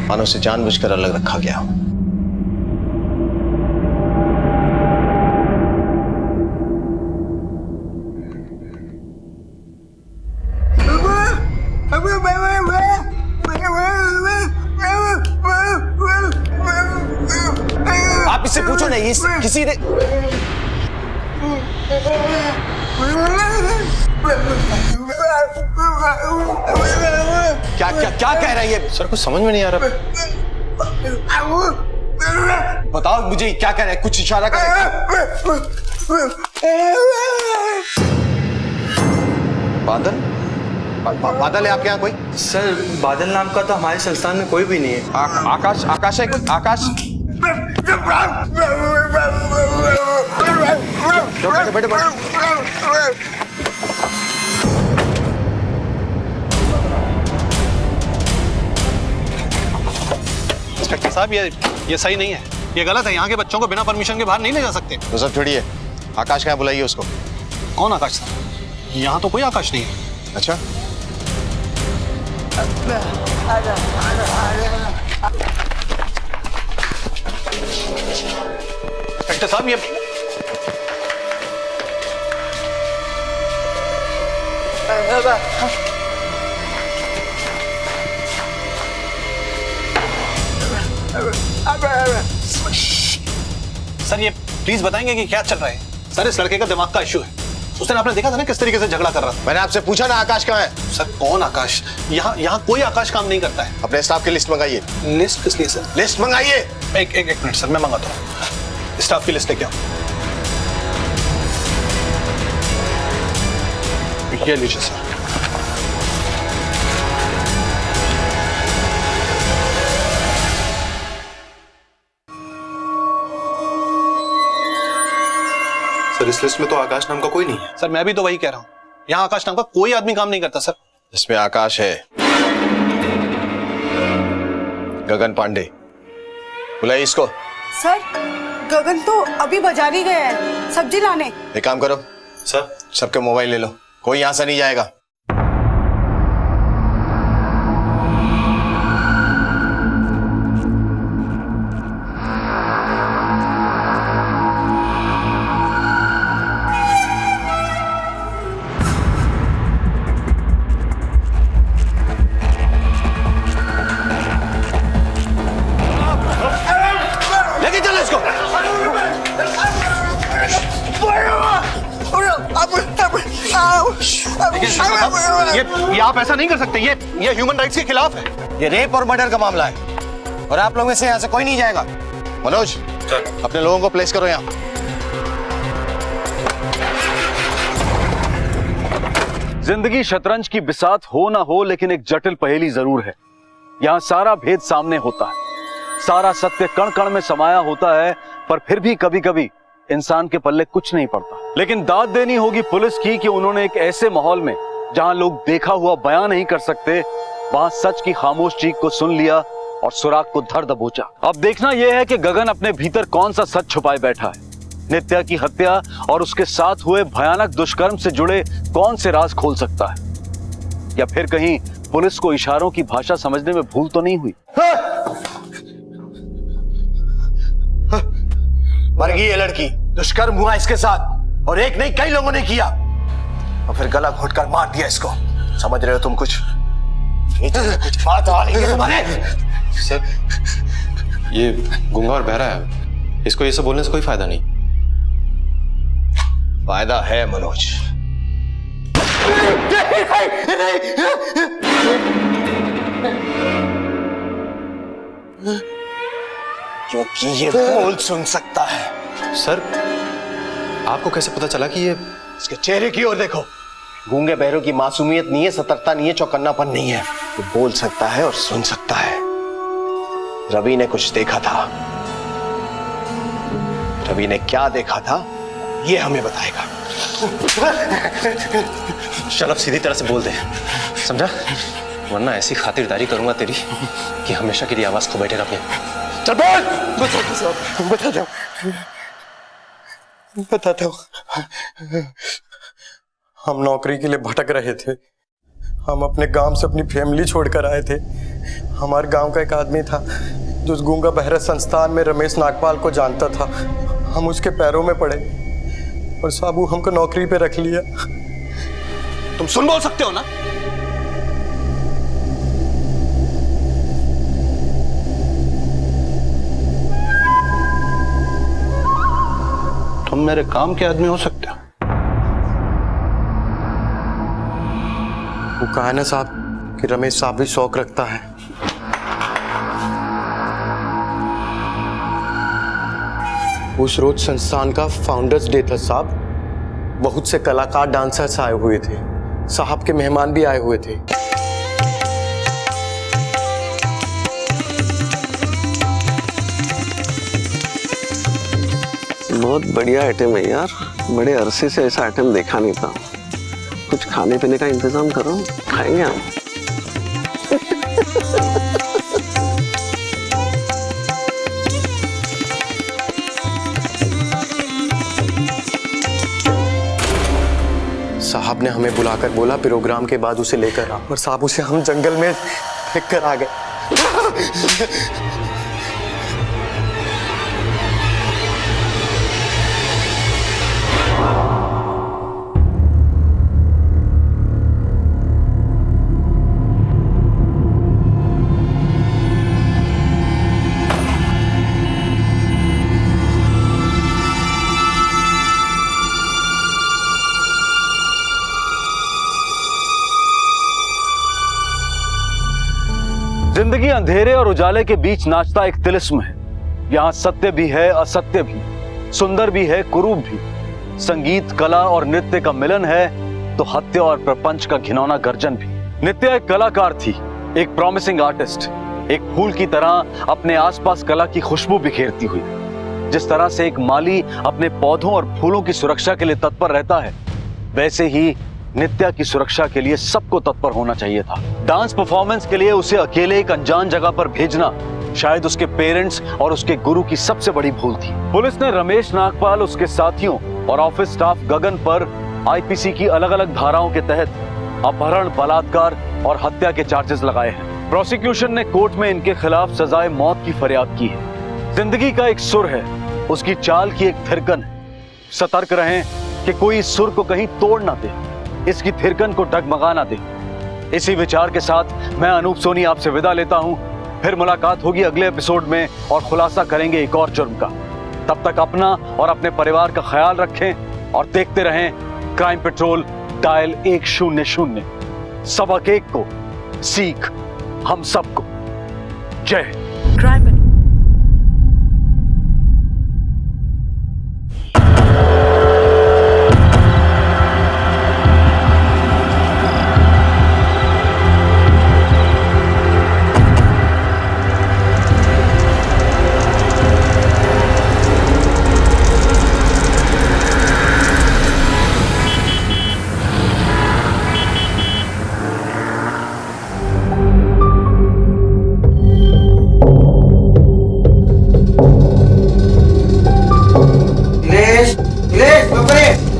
मानो उसे जानबूझकर अलग रखा गया हो। आप इससे पूछो ना, ये किसी ने क्या क्या क्या कह रहा है ये? सर कुछ समझ में नहीं आ रहा। बताओ मुझे क्या कह रहा है, कुछ इशारा कर। बादल? बादल है आपके यहाँ कोई? सर बादल नाम का तो हमारे संस्थान में कोई भी नहीं है। आकाश? आकाश है कोई? आकाश? बैठे बैठे। इंस्पेक्टर साहब ये सही नहीं है, ये गलत है। यहाँ के बच्चों को बिना परमिशन के बाहर नहीं ले जा सकते। तो सब छोड़िए, आकाश कहाँ बुलाइए उसको। कौन आकाश साहब? यहाँ तो कोई आकाश नहीं है। अच्छा, इंस्पेक्टर साहब ये सर ये प्लीज बताएंगे कि क्या चल रहा है? सर इस लड़के का दिमाग का इश्यू है। उस दिन आपने देखा था ना किस तरीके से झगड़ा कर रहा था। मैंने आपसे पूछा ना आकाश कहाँ है? सर कौन आकाश? यहाँ कोई आकाश काम नहीं करता है। अपने स्टाफ की लिस्ट मंगाइए। लिस्ट किस लिए सर? लिस्ट मंगाइए। एक मिनट सर, मैं मंगाता हूँ। स्टाफ की लिस्ट लेके आओ। ये लीजिए सर। सर इस लिस्ट में तो आकाश नाम का कोई नहीं है। सर मैं भी तो वही कह रहा हूँ, यहाँ आकाश नाम का कोई आदमी काम नहीं करता सर। इसमें आकाश है, गगन पांडे। बुलाइए इसको। सर गगन तो अभी बाजार ही गया है सब्जी लाने। एक काम करो सर, सबके मोबाइल ले लो, कोई यहां से नहीं जाएगा। लेके चलो इसको। ये आप ऐसा नहीं कर सकते, ये ह्यूमन राइट्स के खिलाफ है। ये रेप और मर्डर का मामला है और आप लोगों में से यहाँ से कोई नहीं जाएगा। मनोज, अपने लोगों को प्लेस करो यहाँ। जिंदगी शतरंज की बिसात हो ना हो, लेकिन एक जटिल पहेली जरूर है। यहाँ सारा भेद सामने होता है, सारा सत्य कण कण में समाया होता है, पर फिर भी कभी कभी इंसान के पल्ले कुछ नहीं पड़ता। लेकिन दाद देनी होगी पुलिस की कि उन्होंने एक ऐसे माहौल में जहां लोग देखा हुआ बयां नहीं कर सकते, वहां सच की खामोश चीख को सुन लिया और सुराग को धर दबोचा। अब देखना यह है कि गगन अपने भीतर कौन सा सच छुपाए बैठा है। नित्या की हत्या और उसके साथ हुए भयानक दुष्कर्म से जुड़े कौन से राज खोल सकता है, या फिर कहीं पुलिस को इशारों की भाषा समझने में भूल तो नहीं हुई। मर गई ये लड़की, दुष्कर्म हुआ इसके साथ और एक नहीं कई लोगों ने किया और फिर गला घोटकर मार दिया इसको। समझ रहे हो तुम कुछ? कुछ बात आ रही है तुम्हारे? सर, ये गूंगा और बहरा है, इसको ये सब बोलने से कोई फायदा नहीं। फायदा है मनोज। क्योंकि ये बोल सुन सकता है। सर, आपको कैसे पता चला कि ये? इसके चेहरे की ओर देखो। गूंगे बहरों की मासूमियत नहीं है, सतर्कता नहीं है, चौकन्नापन नहीं है। वो बोल सकता है और सुन सकता है। रवि ने कुछ देखा था। रवि ने क्या देखा था ये हमें बताएगा। चल अब सीधी तरह से बोल दे, समझा? वरना ऐसी खातिरदारी करूंगा तेरी कि हमेशा के लिए आवाज खो बैठेगा अपनी। चल बोल। बताता हूँ। हम नौकरी के लिए भटक रहे थे। हम अपने गांव से अपनी फैमिली छोड़कर आए थे। हमारे गांव का एक आदमी था जो उस गूंगा बहरा संस्थान में रमेश नागपाल को जानता था। हम उसके पैरों में पड़े और साबू हमको नौकरी पे रख लिया। तुम सुन बोल सकते हो ना? तुम मेरे काम के आदमी हो सकते हो। वो कहा है ना साहब कि रमेश साहब भी शौक रखता है। उस रोज संस्थान का फाउंडर्स डे था साहब। बहुत से कलाकार डांसर्स आए हुए थे। साहब के मेहमान भी आए हुए थे। बहुत बढ़िया आइटम है यार, बड़े अरसे से ऐसा आइटम देखा नहीं था। कुछ खाने पीने का इंतजाम करो, खाएंगे हम। साहब ने हमें बुलाकर बोला प्रोग्राम के बाद उसे लेकर आ, और साहब उसे हम जंगल में फेंक कर आ गए। जिंदगी अंधेरे और उजाले के बीच नाचता एक तिलिस्म है। यहाँ सत्य भी है, असत्य भी, सुंदर भी है, कुरूप भी। संगीत, कला और नृत्य का मिलन है तो हत्या और प्रपंच का घिनौना गर्जन भी। नित्या एक कलाकार थी, एक प्रॉमिसिंग आर्टिस्ट, एक फूल की तरह अपने आसपास कला की खुशबू बिखेरती हुई। जिस तरह से एक माली अपने पौधों और फूलों की सुरक्षा के लिए तत्पर रहता है, वैसे ही नित्या की सुरक्षा के लिए सबको तत्पर होना चाहिए था। डांस परफॉर्मेंस के लिए उसे अकेले एक अनजान जगह पर भेजना शायद उसके पेरेंट्स और उसके गुरु की सबसे बड़ी भूल थी। पुलिस ने रमेश नागपाल, उसके साथियों और ऑफिस स्टाफ गगन पर आईपीसी की अलग अलग धाराओं के तहत अपहरण, बलात्कार और हत्या के चार्जेस लगाए हैं। प्रोसिक्यूशन ने कोर्ट में इनके खिलाफ सजाए मौत की फरियाद की है। जिंदगी का एक सुर है, उसकी चाल की एक थिरकन है। सतर्क रहें कि कोई इस सुर को कहीं तोड़ ना दे, इसकी थिरकन को डगमगा ना दे। इसी विचार के साथ मैं अनूप सोनी आपसे विदा लेता हूं। फिर मुलाकात होगी अगले एपिसोड में और खुलासा करेंगे एक और जुर्म का। तब तक अपना और अपने परिवार का ख्याल रखें और देखते रहें क्राइम पेट्रोल डायल 100। सबक एक को, सीख हम सबको। जय हिंद।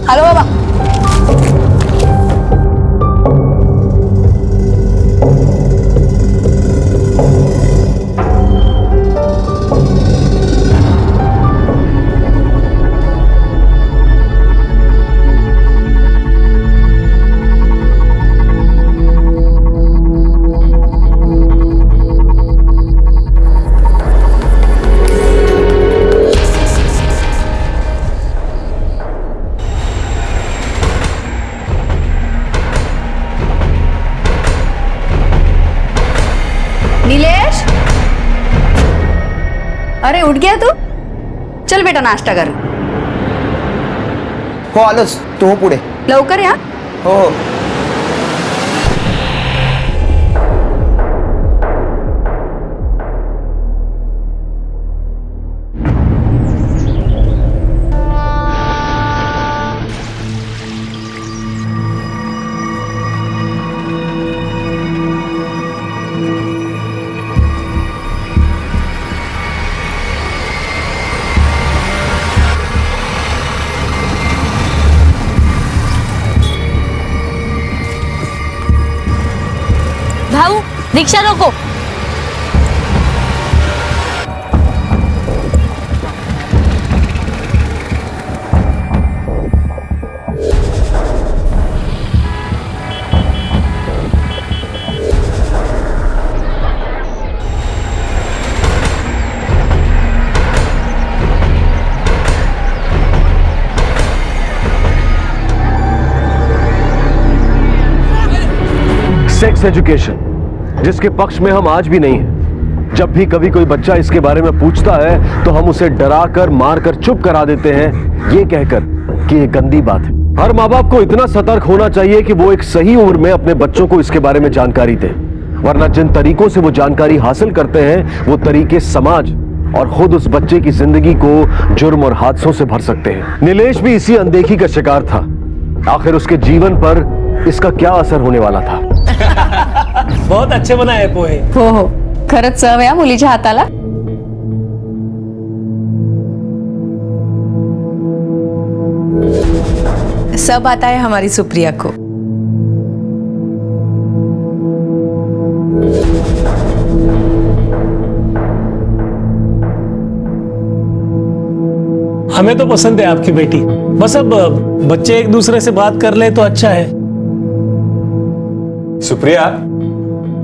हेलो बाबा। नीलेश, अरे उठ गया तू? चल बेटा नाश्ता कर। हो आलोच, तू हो पुढे. लवकर या. हो हो. भाऊ रिक्शा रोको. सेक्स एजुकेशन जिसके पक्ष में हम आज भी नहीं हैं। जब भी कभी कोई बच्चा इसके बारे में पूछता है तो हम उसे डराकर मारकर चुप करा देते हैं, ये कहकर कि ये गंदी बात है। हर माँ बाप को इतना सतर्क होना चाहिए कि वो एक सही उम्र में अपने बच्चों को इसके बारे में जानकारी दें, वरना जिन तरीकों से वो जानकारी हासिल करते हैं वो तरीके समाज और खुद उस बच्चे की जिंदगी को जुर्म और हादसों से भर सकते हैं। नीलेश भी इसी अनदेखी का शिकार था। आखिर उसके जीवन पर इसका क्या असर होने वाला था? बहुत अच्छे बनाए पोहे. हो खरंच चव या मुलीच्या हाताला. सब आता है हमारी सुप्रिया को. हमें तो पसंद है आपकी बेटी, बस अब बच्चे एक दूसरे से बात कर ले तो अच्छा है. सुप्रिया,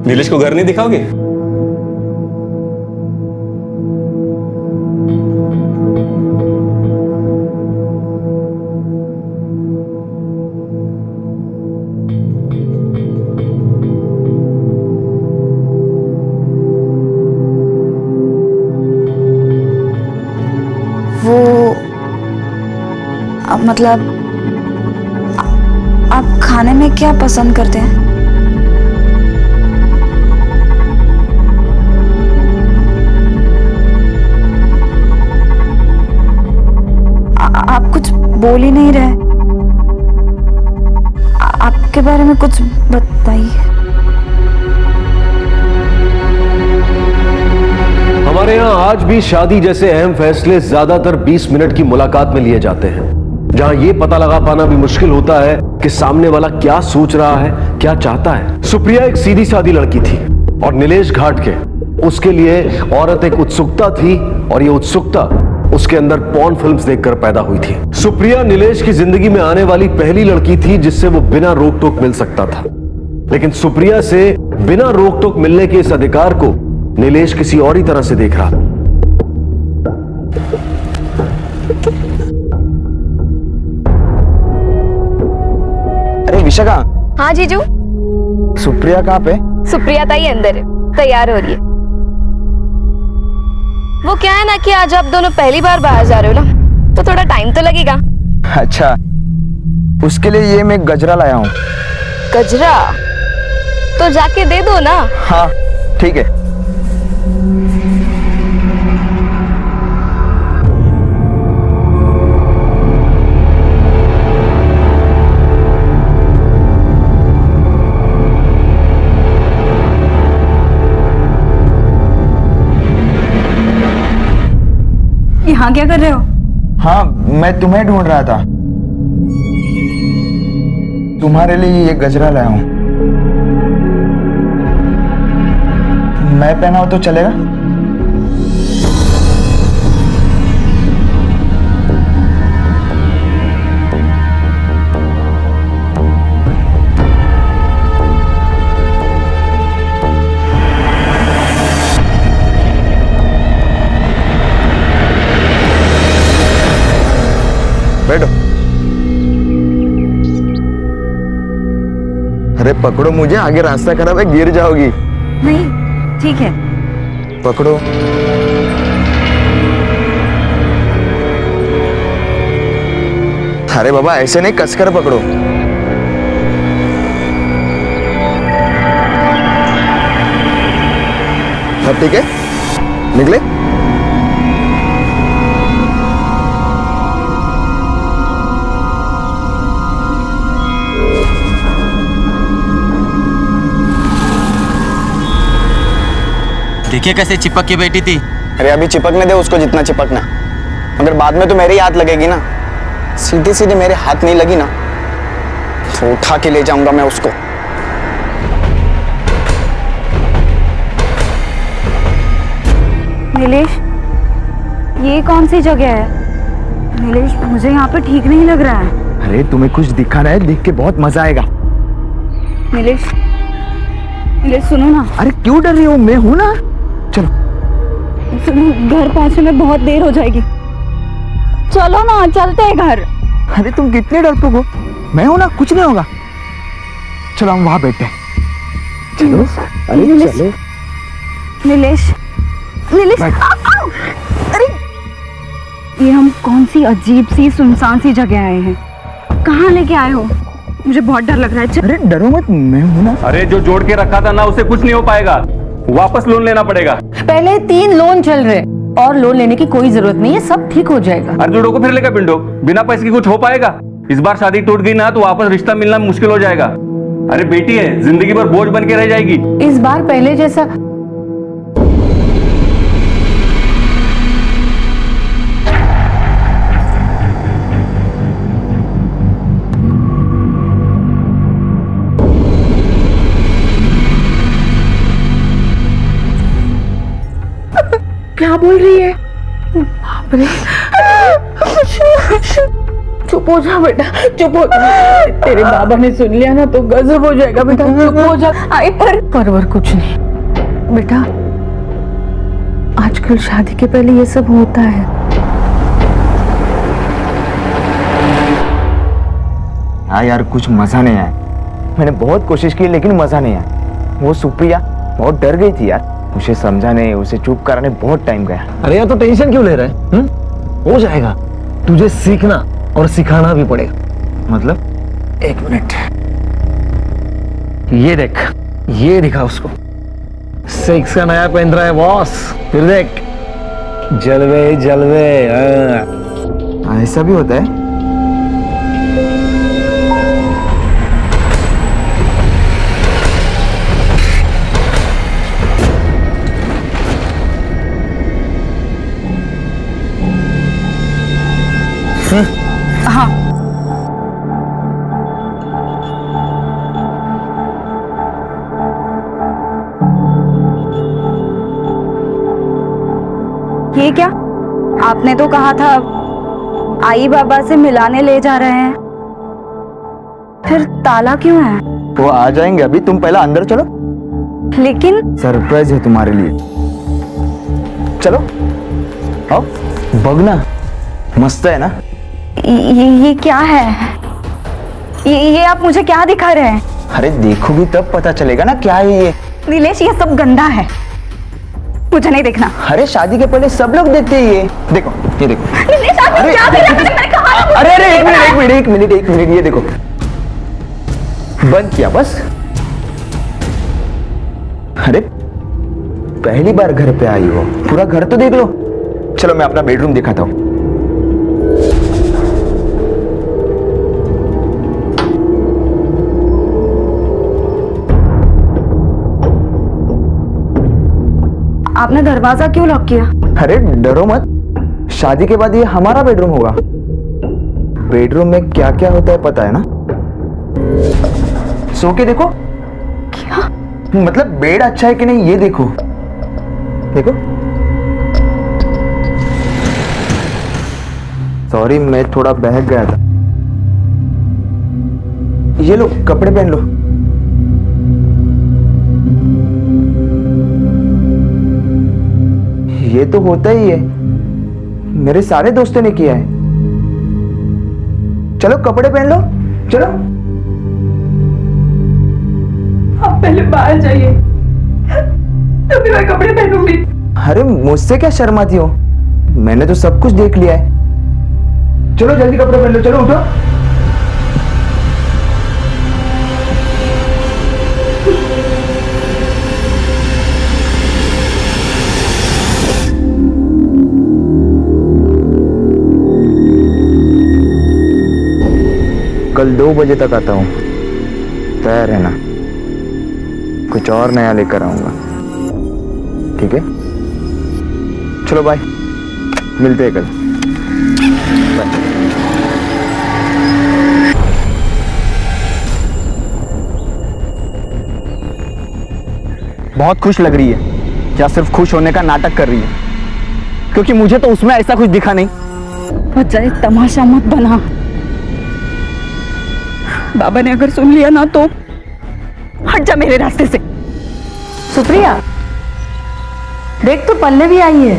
नीलेश को घर नहीं दिखाओगे? वो मतलब आप खाने में क्या पसंद करते हैं? आप कुछ बोल ही नहीं रहे. आपके बारे में कुछ बताइए. हमारे यहाँ आज भी शादी जैसे अहम फैसले ज्यादातर 20 मिनट की मुलाकात में लिए जाते हैं, जहाँ ये पता लगा पाना भी मुश्किल होता है कि सामने वाला क्या सोच रहा है, क्या चाहता है। सुप्रिया एक सीधी सादी लड़की थी और नीलेश घाट के उसके लिए औरत एक उत्सुकता थी, और ये उत्सुकता उसके अंदर पॉर्न फिल्म्स देखकर पैदा हुई थी। सुप्रिया नीलेश की जिंदगी में आने वाली पहली लड़की थी जिससे वो बिना रोक टोक मिल सकता था, लेकिन सुप्रिया से बिना रोक टोक मिलने के इस अधिकार को नीलेश किसी और ही तरह से देख रहा। अरे विशाखा। हाँ जीजू। सुप्रिया कहाँ पे? सुप्रिया ताई अंदर है, तैयार हो रही है। वो क्या है ना कि आज आप दोनों पहली बार बाहर जा रहे हो ना, तो थोड़ा टाइम तो लगेगा। अच्छा, उसके लिए ये मैं गजरा लाया हूँ। गजरा तो जाके दे दो ना। हाँ ठीक है। यहाँ क्या कर रहे हो? हाँ, मैं तुम्हें ढूंढ रहा था। तुम्हारे लिए ये गजरा लाया हूँ। मैं पहनाऊं तो चलेगा? बैठो। अरे पकड़ो मुझे, आगे रास्ता खराब है, गिर जाओगी। नहीं, ठीक है। पकड़ो। अरे बाबा ऐसे नहीं, कसकर पकड़ो। सब ठीक है? निकले? देखिए कैसे चिपक के बैठी थी। अरे अभी चिपकने दे उसको जितना चिपकना, मगर बाद में तो मेरी हाथ लगेगी ना। सीधे सीधे मेरे हाथ नहीं लगी ना तो उठा के ले जाऊंगा मैं उसको। नीलेश, ये कौन सी जगह है? नीलेश, मुझे यहाँ पे ठीक नहीं लग रहा है। अरे तुम्हें कुछ दिखा रहा है, देख के बहुत मजा आएगा। नीलेश, नीलेश सुनो ना। अरे क्यों डर रही हो? मैं हूं ना, चलो। सुनो, घर पहुंचने में बहुत देर हो जाएगी। चलो ना, चलते हैं घर। अरे तुम कितने डरपोक हो, मैं हूं ना, कुछ नहीं होगा। चलो हम वहां बैठते हैं। चलो। अरे चलो। नीलेश, नीलेश, अरे ये हम कौन सी अजीब सी सुनसान सी जगह आए हैं? कहाँ लेके आए हो? मुझे बहुत डर लग रहा है। अरे डरो मत, मैं हूं ना। अरे जो जोड़ के रखा था ना, उसे कुछ नहीं हो पाएगा, वापस लोन लेना पड़ेगा। पहले 3 लोन चल रहे और लोन लेने की कोई जरूरत नहीं है, सब ठीक हो जाएगा। अर्जुनों को फिर लेगा पिंडो, बिना पैसे की कुछ हो पाएगा? इस बार शादी टूट गई ना तो वापस रिश्ता मिलना मुश्किल हो जाएगा। अरे बेटी है, जिंदगी भर बोझ बन के रह जाएगी। इस बार पहले जैसा क्या बोल रही है? चुप हो जा बेटा, चुप हो जा। तेरे बाबा ने सुन लिया ना तो गजब हो जाएगा बेटा, चुप हो जा। आई पर कुछ नहीं बेटा, आजकल शादी के पहले ये सब होता है। हाँ यार, कुछ मजा नहीं आया। मैंने बहुत कोशिश की लेकिन मजा नहीं आया। वो सुप्रिया बहुत डर गई थी यार, उसे समझाने, उसे चुप कराने बहुत टाइम गया। अरे यार तो टेंशन क्यों ले रहा है? हो जाएगा, तुझे सीखना और सिखाना भी पड़ेगा। मतलब? एक मिनट, ये देख, ये दिखा उसको, 6 का नया पहन रहा है बॉस। फिर देख, जलवे जलवे। ऐसा भी होता है? हाँ, ये क्या? आपने तो कहा था आई बाबा से मिलाने ले जा रहे हैं, फिर ताला क्यों है? वो आ जाएंगे अभी, तुम पहले अंदर चलो। लेकिन सरप्राइज है तुम्हारे लिए। चलो आओ, बगना मस्त है ना? ये क्या है? ये आप मुझे क्या दिखा रहे हैं? अरे देखोगी तब पता चलेगा ना क्या है ये। नीलेश, ये सब गंदा है, मुझे नहीं देखना। अरे शादी के पहले सब लोग देखते हैं ये देखो, ये देखो। निलेश, आप अरे क्या कर रहे हो? मैंने कहा ना। अरे अरे एक मिनट ये देखो, बंद किया बस। अरे पहली बार घर पे आई हो, पूरा घर तो देख लो। चलो मैं अपना बेडरूम दिखाता हूँ। आपने दरवाजा क्यों लॉक किया? अरे डरो मत, शादी के बाद ये हमारा बेडरूम होगा। बेडरूम में क्या क्या होता है पता है ना? सो के देखो। क्या? मतलब बेड अच्छा है कि नहीं ये देखो। देखो। सॉरी मैं थोड़ा बहक गया था। ये लो कपड़े पहन लो। ये तो होता ही है, मेरे सारे दोस्तों ने किया है। चलो कपड़े पहन लो, चलो। आप पहले बाहर जाइए, तभी मैं कपड़े पहनूंगी। अरे मुझसे क्या शर्माती हो, मैंने तो सब कुछ देख लिया है। चलो जल्दी कपड़े पहन लो, चलो उठो। कल 2 बजे तक आता हूँ, तैयार रहना। कुछ और नया लेकर आऊंगा, ठीक है? चलो बाय, मिलते हैं कल। बाय। बहुत खुश लग रही है, क्या सिर्फ खुश होने का नाटक कर रही है? क्योंकि मुझे तो उसमें ऐसा कुछ दिखा नहीं। बजाय तमाशा मत बना। बाबा ने अगर सुन लिया ना तो हट जा मेरे रास्ते से। सुप्रिया देख तो पल्लवी आई है।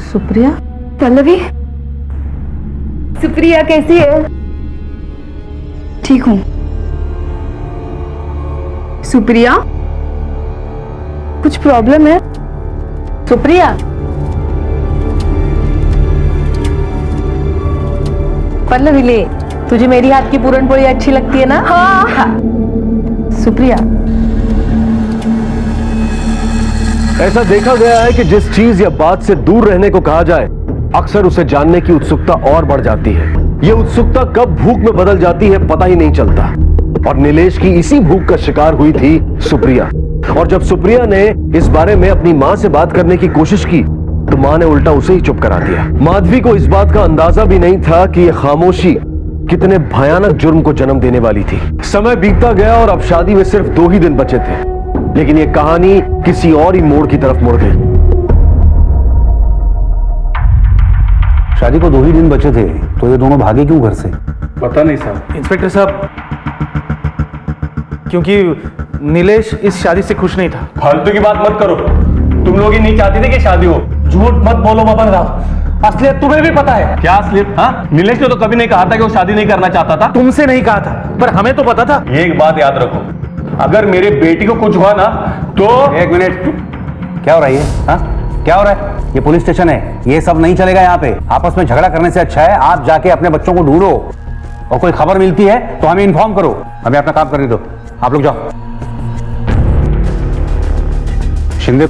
सुप्रिया? पल्लवी, सुप्रिया कैसी है? ठीक हूं। सुप्रिया, कुछ प्रॉब्लम है? सुप्रिया, पल्लवी ले, तुझे मेरी हाथ की पूरन पोली अच्छी लगती है ना? हाँ। सुप्रिया, ऐसा देखा गया है कि जिस चीज या बात से दूर रहने को कहा जाए, अक्सर उसे जानने की उत्सुकता और बढ़ जाती है। यह उत्सुकता कब भूख में बदल जाती है पता ही नहीं चलता। और नीलेश की इसी भूख का शिकार हुई थी सुप्रिया। और जब सुप्रिया ने इस बारे में अपनी मां से बात करने की कोशिश की तो मां ने उल्टा उसे ही चुप करा दिया। माधवी को इस बात का अंदाजा भी नहीं था कि यह खामोशी कितने भयानक जुर्म को जन्म देने वाली थी। समय बीतता गया और अब शादी में सिर्फ 2 ही दिन बचे थे, लेकिन यह कहानी किसी और ही मोड़ की तरफ मुड़ गई। शादी को 2 ही दिन बचे थे, तो ये दोनों भागे क्यों घर से? पता नहीं साहब। इंस्पेक्टर साहब, क्योंकि नीलेश इस शादी से खुश नहीं था। फालतू की बात मत करो, तुम लोग ही नहीं चाहते थे कि शादी हो। झूठ मत बोलो बबन राव, असलियत तुम्हें भी पता है। क्या असलियत? हाँ, नीलेश ने तो कभी नहीं कहा था कि वो शादी नहीं करना चाहता था। तुमसे नहीं कहा था, पर हमें तो पता था। एक बात याद रखो, अगर मेरे बेटी को कुछ हुआ ना तो। एक मिनट, क्या हो रहा है? हाँ, क्या हो रहा है? ये पुलिस स्टेशन है, ये सब नहीं चलेगा यहाँ पे। आपस में झगड़ा करने से अच्छा है आप जाके अपने बच्चों को ढूंढो, और कोई खबर मिलती है तो हमें इन्फॉर्म करो। हमें अपना काम करने दो, आप लोग जाओ। शिंदे,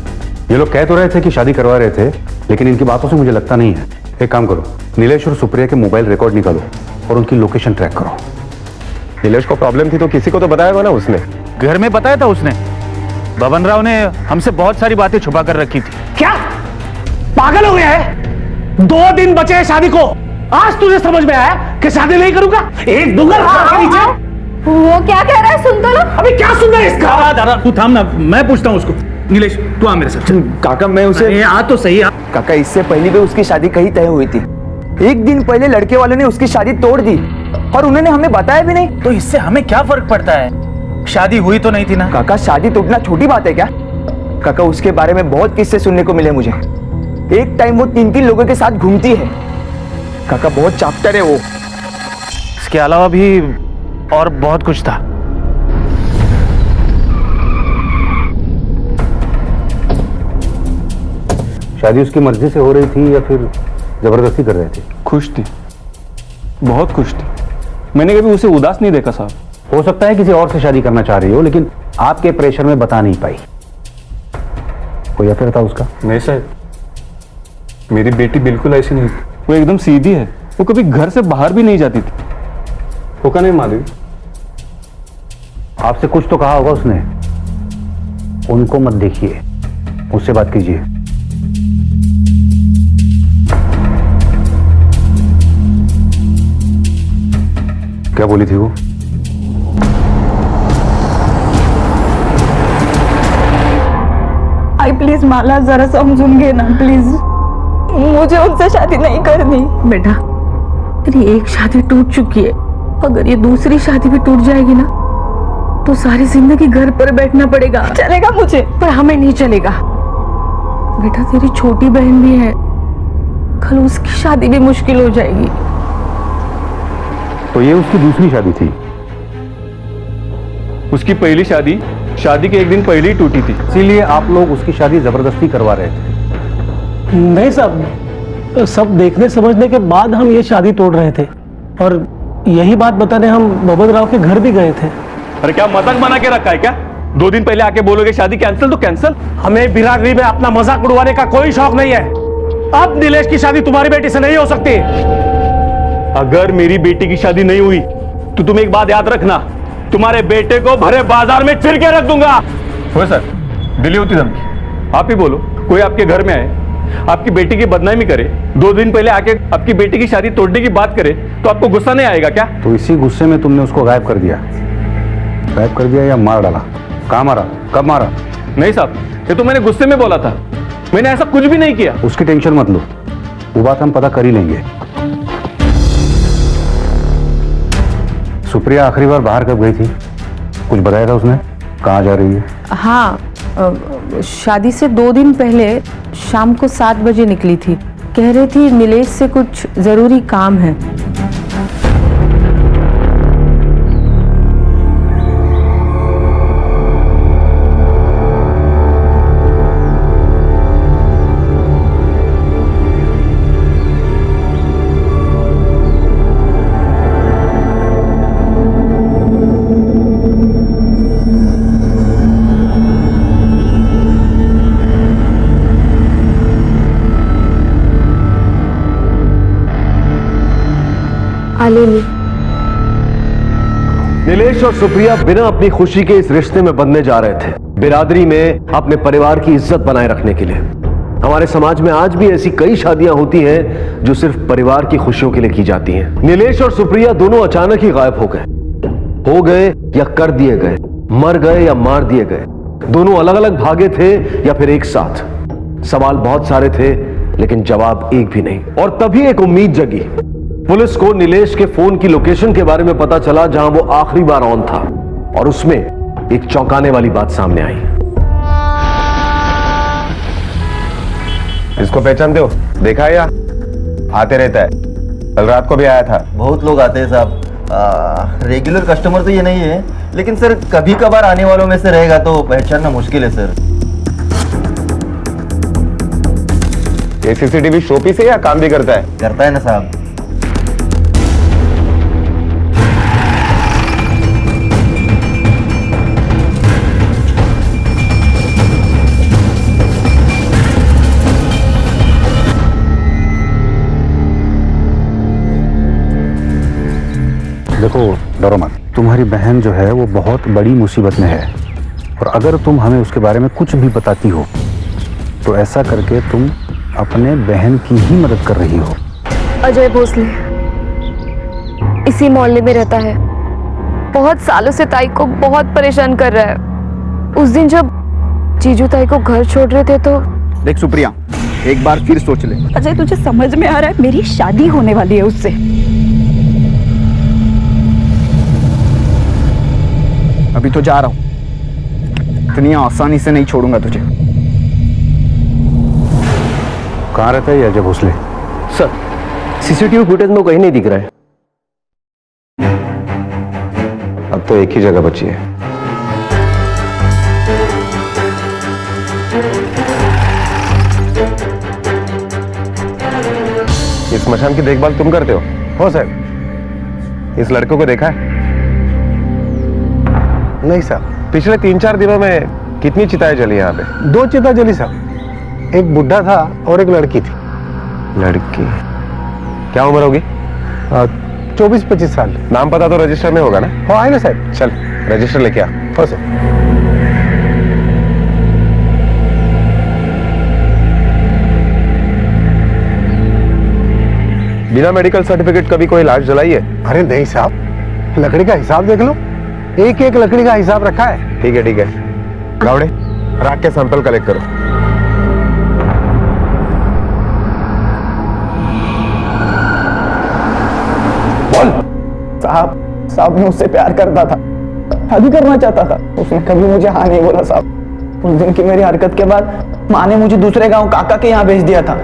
ये लोग कह तो रहे थे कि शादी करवा रहे थे, लेकिन इनकी बातों से मुझे लगता नहीं है। एक काम करो, नीलेश और सुप्रिया के मोबाइल रिकॉर्ड निकालो और उनकी लोकेशन ट्रैक करो। नीलेश को प्रॉब्लम थी तो किसी को तो बताया होगा ना उसने। घर में बताया था उसने। बबन राव ने हमसे बहुत सारी बातें छुपा कर रखी थी। क्या पागल हो गया है? 2 दिन बचे हैं शादी को, आज तुझे समझ में आया कि शादी नहीं करूंगा? एक दुगल के नीचे। वो क्या कह रहा है सुन तो लो। अभी क्या सुन रहा है इसका? दादा तू थाम ना, मैं पूछता हूँ उसको। नीलेश तू आ मेरे साथ। काका मैं उसे आ तो सही। काका इससे पहले भी उसकी शादी कहीं तय हुई थी। 1 दिन पहले लड़के वालों ने उसकी शादी तोड़ दी और उन्होंने हमें बताया भी नहीं। तो इससे हमें क्या फर्क पड़ता है? शादी हुई तो नहीं थी ना। काका शादी टूटना छोटी बात है क्या? काका उसके बारे में बहुत किस्से सुनने को मिले मुझे। एक टाइम वो 3 लोगों के साथ घूमती है। काका बहुत चाप्टर है वो। इसके अलावा भी और बहुत कुछ था। शादी उसकी मर्जी से हो रही थी या फिर जबरदस्ती कर रहे थे? खुश थी, बहुत खुश थी। मैंने कभी उसे उदास नहीं देखा साहब। हो सकता है किसी और से शादी करना चाह रही हो, लेकिन आपके प्रेशर में बता नहीं पाई। कोई अफेयर था उसका? नहीं साहब, मेरी बेटी बिल्कुल ऐसी नहीं थी। वो एकदम सीधी है, वो कभी घर से बाहर भी नहीं जाती थी। होगा नहीं माधवी? आपसे कुछ तो कहा होगा उसने। उनको मत देखिए, उससे बात कीजिए। क्या बोली थी वो? आई प्लीज माला, जरा समझूंगे ना प्लीज। मुझे उनसे शादी नहीं करनी। बेटा, तेरी एक शादी टूट चुकी है, अगर ये दूसरी शादी भी टूट जाएगी ना तो सारी जिंदगी घर पर बैठना पड़ेगा। चलेगा मुझे, पर हमें नहीं चलेगा। बेटा, तेरी छोटी बहन भी है, कल उसकी शादी भी मुश्किल हो जाएगी। तो ये उसकी दूसरी शादी थी? उसकी पहली शादी शादी के एक दिन पहले ही टूटी थी, इसीलिए आप लोग उसकी शादी जबरदस्ती करवा रहे थे? नहीं साहब, सब देखने समझने के बाद हम ये शादी तोड़ रहे थे, और यही बात बताने हम मोहम्मद राव के घर भी गए थे। अरे क्या मजाक बना के रखा है क्या? 2 दिन पहले आके बोलोगे शादी कैंसिल तो कैंसिल। हमें बिरादरी में अपना मजाक उड़वाने का कोई शौक नहीं है। अब नीलेश की शादी तुम्हारी बेटी से नहीं हो सकती। अगर मेरी बेटी की शादी नहीं हुई तो तुम एक बात याद रखना, तुम्हारे बेटे को भरे बाजार में चिर के रख दूंगा। हो सर, दिली होती धमकी। आप ही बोलो, कोई आपके घर में आए, आपकी बेटी की बदनामी करे, 2 दिन पहले आके आपकी बेटी की शादी तोड़ने की बात करे, तो आपको गुस्सा नहीं आएगा क्या? तो इसी गुस्से में तुमने उसको गायब कर दिया? गायब कर दिया या मार डाला? कहाँ मारा, कब मारा? नहीं साहब, ये तो मैंने गुस्से में बोला था, मैंने ऐसा कुछ भी नहीं किया। उसकी टेंशन मत लो, वो बात हम पता कर ही लेंगे। सुप्रिया आखिरी बार बाहर कब गई थी? कुछ बताया था उसने? कहाँ जा रही है? हाँ, शादी से 2 दिन पहले शाम को 7 बजे निकली थी। कह रही थी नीलेश से कुछ जरूरी काम है। नीलेश और सुप्रिया बिना अपनी खुशी के इस रिश्ते में बंधने जा रहे थे, बिरादरी में अपने परिवार की इज्जत बनाए रखने के लिए। हमारे समाज में आज भी ऐसी कई शादियां होती हैं जो सिर्फ परिवार की खुशियों के लिए की जाती हैं। नीलेश और सुप्रिया दोनों अचानक ही गायब हो गए या कर दिए गए, मर गए या मार दिए गए। दोनों अलग अलग भागे थे या फिर एक साथ। सवाल बहुत सारे थे लेकिन जवाब एक भी नहीं। और तभी एक उम्मीद जगी। पुलिस को नीलेश के फोन की लोकेशन के बारे में पता चला जहां वो आखिरी बार ऑन था, और उसमें एक चौंकाने वाली बात सामने आई। इसको पहचानते हो? देखा है या? आते रहता है, कल रात को भी आया था। बहुत लोग आते हैं साहब, रेगुलर कस्टमर तो ये नहीं है, लेकिन सर कभी कभार आने वालों में से रहेगा तो पहचानना मुश्किल है सर। ये सीसीटीवी शोपीस है या काम भी करता है? करता है ना साहब। देखो, डरो मत। तुम्हारी बहन जो है वो बहुत बड़ी मुसीबत में है, और अगर तुम हमें उसके बारे में कुछ भी बताती हो तो ऐसा करके तुम अपने बहन की ही मदद कर रही हो। अजय भोसले इसी मोहल्ले में रहता है, बहुत सालों से ताई को बहुत परेशान कर रहा है। उस दिन जब जीजू ताई को घर छोड़ रहे थे तो। देख सुप्रिया, एक बार फिर सोच ले। अजय, तुझे समझ में आ रहा है मेरी शादी होने वाली है उससे। अभी तो जा रहा हूं, इतनी आसानी से नहीं छोड़ूंगा तुझे। कहाँ रहता है ये Ajay Bhosale? Sir, CCTV footage में कहीं नहीं दिख रहा है। अब तो एक ही जगह बची है। स्मशान की देखभाल तुम करते हो सर। इस लड़के को देखा है? नहीं साहब। पिछले 3-4 दिनों में कितनी चिताएं जली यहाँ पे? 2 चिता जली साहब, एक बुढ़ा था और एक लड़की थी। लड़की? क्या उम्र होगी? 24-25 साल। नाम पता तो रजिस्टर में होगा ना? हाँ है ना साहब। चल रजिस्टर लेके आ। हो सर। बिना मेडिकल सर्टिफिकेट कभी कोई लाश जलाई है? अरे नहीं साहब, लकड़ी का हिसाब देख लो, एक एक लकड़ी का हिसाब रखा है। ठीक है गावड़े, राख के सैंपल कलेक्ट करो। साहब मैं उससे प्यार करता था, शादी करना चाहता था। उसने कभी मुझे हाँ नहीं बोला साहब। उस दिन की मेरी हरकत के बाद माँ ने मुझे दूसरे गांव काका के यहाँ भेज दिया था।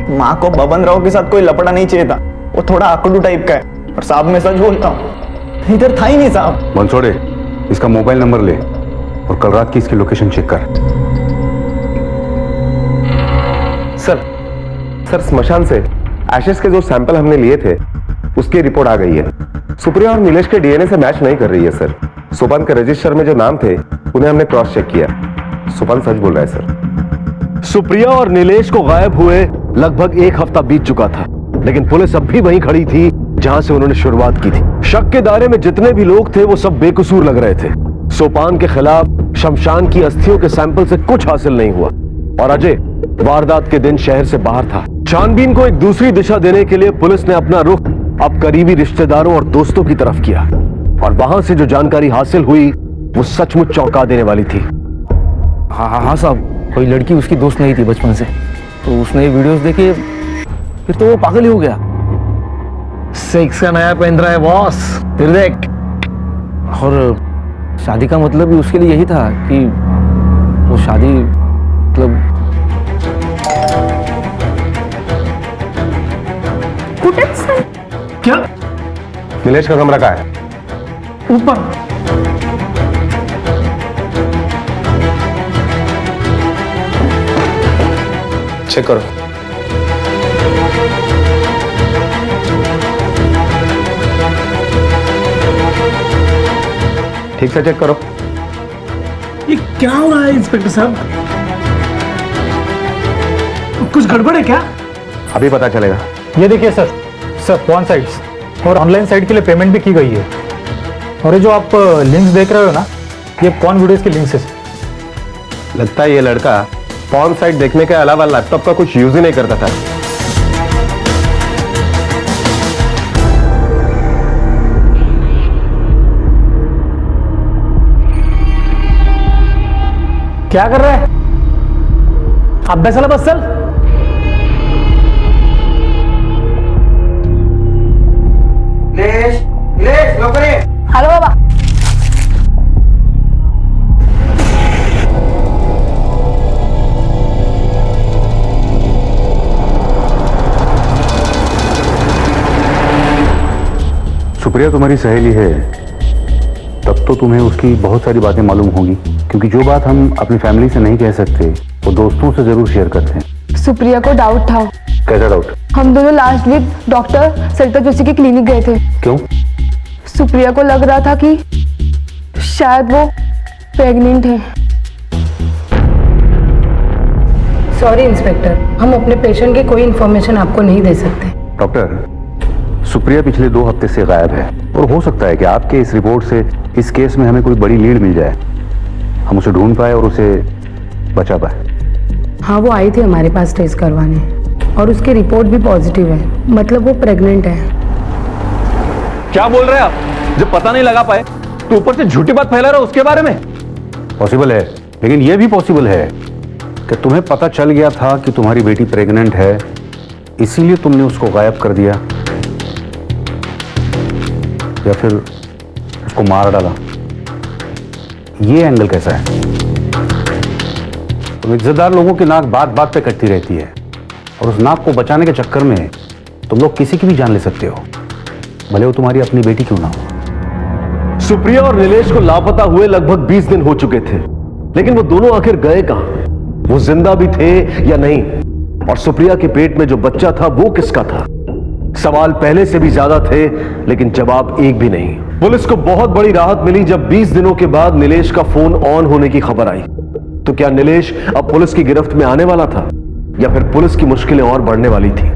माँ को बबन राव के साथ कोई लपड़ा नहीं चाहिए था, वो थोड़ा आकड़ू टाइप का है। और साहब मैं सच बोलता हूँ, इधर था ही नहीं साहब। मंसोड़े, इसका मोबाइल नंबर ले और कल रात की इसकी लोकेशन चेक कर। सर स्मशान से एशेस के जो सैंपल हमने लिए थे उसकी रिपोर्ट आ गई है। सुप्रिया और नीलेश के डीएनए से मैच नहीं कर रही है सर। सोपान के रजिस्टर में जो नाम थे उन्हें हमने क्रॉस चेक किया। सोपान सच बोल रहा है सर। सुप्रिया और नीलेश को गायब हुए लगभग 1 हफ्ता बीत चुका था, लेकिन पुलिस अब भी वहीं खड़ी थी जहां से उन्होंने शुरुआत की थी। शक के दायरे में जितने भी लोग थे वो सब बेकसूर लग रहे थे। सोपान के खिलाफ शमशान की अस्थियों के सैंपल से कुछ हासिल नहीं हुआ और अजय वारदात के दिन शहर से बाहर था। छानबीन को एक दूसरी दिशा देने के लिए पुलिस ने अपना रुख अब करीबी रिश्तेदारों और दोस्तों की तरफ किया और वहां से जो जानकारी हासिल हुई वो सचमुच चौंका देने वाली थी। हाँ साहब, कोई लड़की उसकी दोस्त नहीं थी बचपन से, तो उसने ये वीडियोस देखे, फिर तो वो पागल ही हो गया। सेक्स का नया पेन ड्राइव बॉस, फिर देख। और शादी का मतलब भी उसके लिए यही था कि वो शादी मतलब क्या? नीलेश का कमरा कहाँ है? ऊपर। चेक करो। ठीक से चेक करो। ये क्या हो रहा है इंस्पेक्टर साहब? कुछ गड़बड़ है क्या? अभी पता चलेगा। ये देखिए सर पॉर्न साइट्स और ऑनलाइन साइट के लिए पेमेंट भी की गई है। और ये जो आप लिंक्स देख रहे हो ना, ये पॉर्न वीडियोस के लिंक्स है। लगता है ये लड़का पॉर्न साइट देखने के अलावा लैपटॉप का कुछ यूज ही नहीं करता था। क्या कर रहा है? अभ्यासाला बस चल। लवकर ये. हॅलो बाबा. सुप्रिया तुम्हारी सहेली है, तब तो तुम्हें उसकी बहुत सारी बातें मालूम होंगी, क्योंकि जो बात हम अपनी फैमिली से नहीं कह सकते वो दोस्तों से जरूर शेयर करते हैं। सुप्रिया को डाउट था। कैसा डाउट? हम दोनों लास्ट वीक डॉक्टर सरिता जोशी के क्लिनिक गए थे। क्यों? सुप्रिया को लग रहा था कि शायद वो प्रेग्नेंट है। सॉरी इंस्पेक्टर, हम अपने पेशेंट की कोई इन्फॉर्मेशन आपको नहीं दे सकते। डॉक्टर, सुप्रिया पिछले 2 हफ्ते से गायब है और हो सकता है कि आपके इस रिपोर्ट से इस केस में हमें कोई बड़ी लीड मिल जाए, हम उसे ढूंढ पाए और उसे बचा पाए। हाँ, वो आई थी हमारे पास टेस्ट करवाने और उसकी रिपोर्ट भी पॉजिटिव है, मतलब वो प्रेग्नेंट है। क्या बोल रहे हैं आप? जब पता नहीं लगा पाए तो ऊपर से झूठी बात फैला रहे हो उसके बारे में। पॉसिबल है, लेकिन यह भी पॉसिबल है कि तुम्हें पता चल गया था कि तुम्हारी बेटी प्रेग्नेंट है, इसीलिए तुमने उसको गायब कर दिया, या फिर उसको मार डाला। ये एंगल कैसा है? तुम इज्जतदार लोगों की नाक बात बात पे कटती रहती है और उस नाक को बचाने के चक्कर में तुम लोग किसी की भी जान ले सकते हो, भले वो तुम्हारी अपनी बेटी क्यों ना हो। सुप्रिया और नीलेश को लापता हुए लगभग 20 दिन हो चुके थे, लेकिन वो दोनों आखिर गए कहां? वो जिंदा भी थे या नहीं, और सुप्रिया के पेट में जो बच्चा था वो किसका था? सवाल पहले से भी ज्यादा थे, लेकिन जवाब एक भी नहीं। पुलिस को बहुत बड़ी राहत मिली जब 20 दिनों के बाद नीलेश का फोन ऑन होने की खबर आई। तो क्या नीलेश अब पुलिस की गिरफ्त में आने वाला था, या फिर पुलिस की मुश्किलें और बढ़ने वाली थी?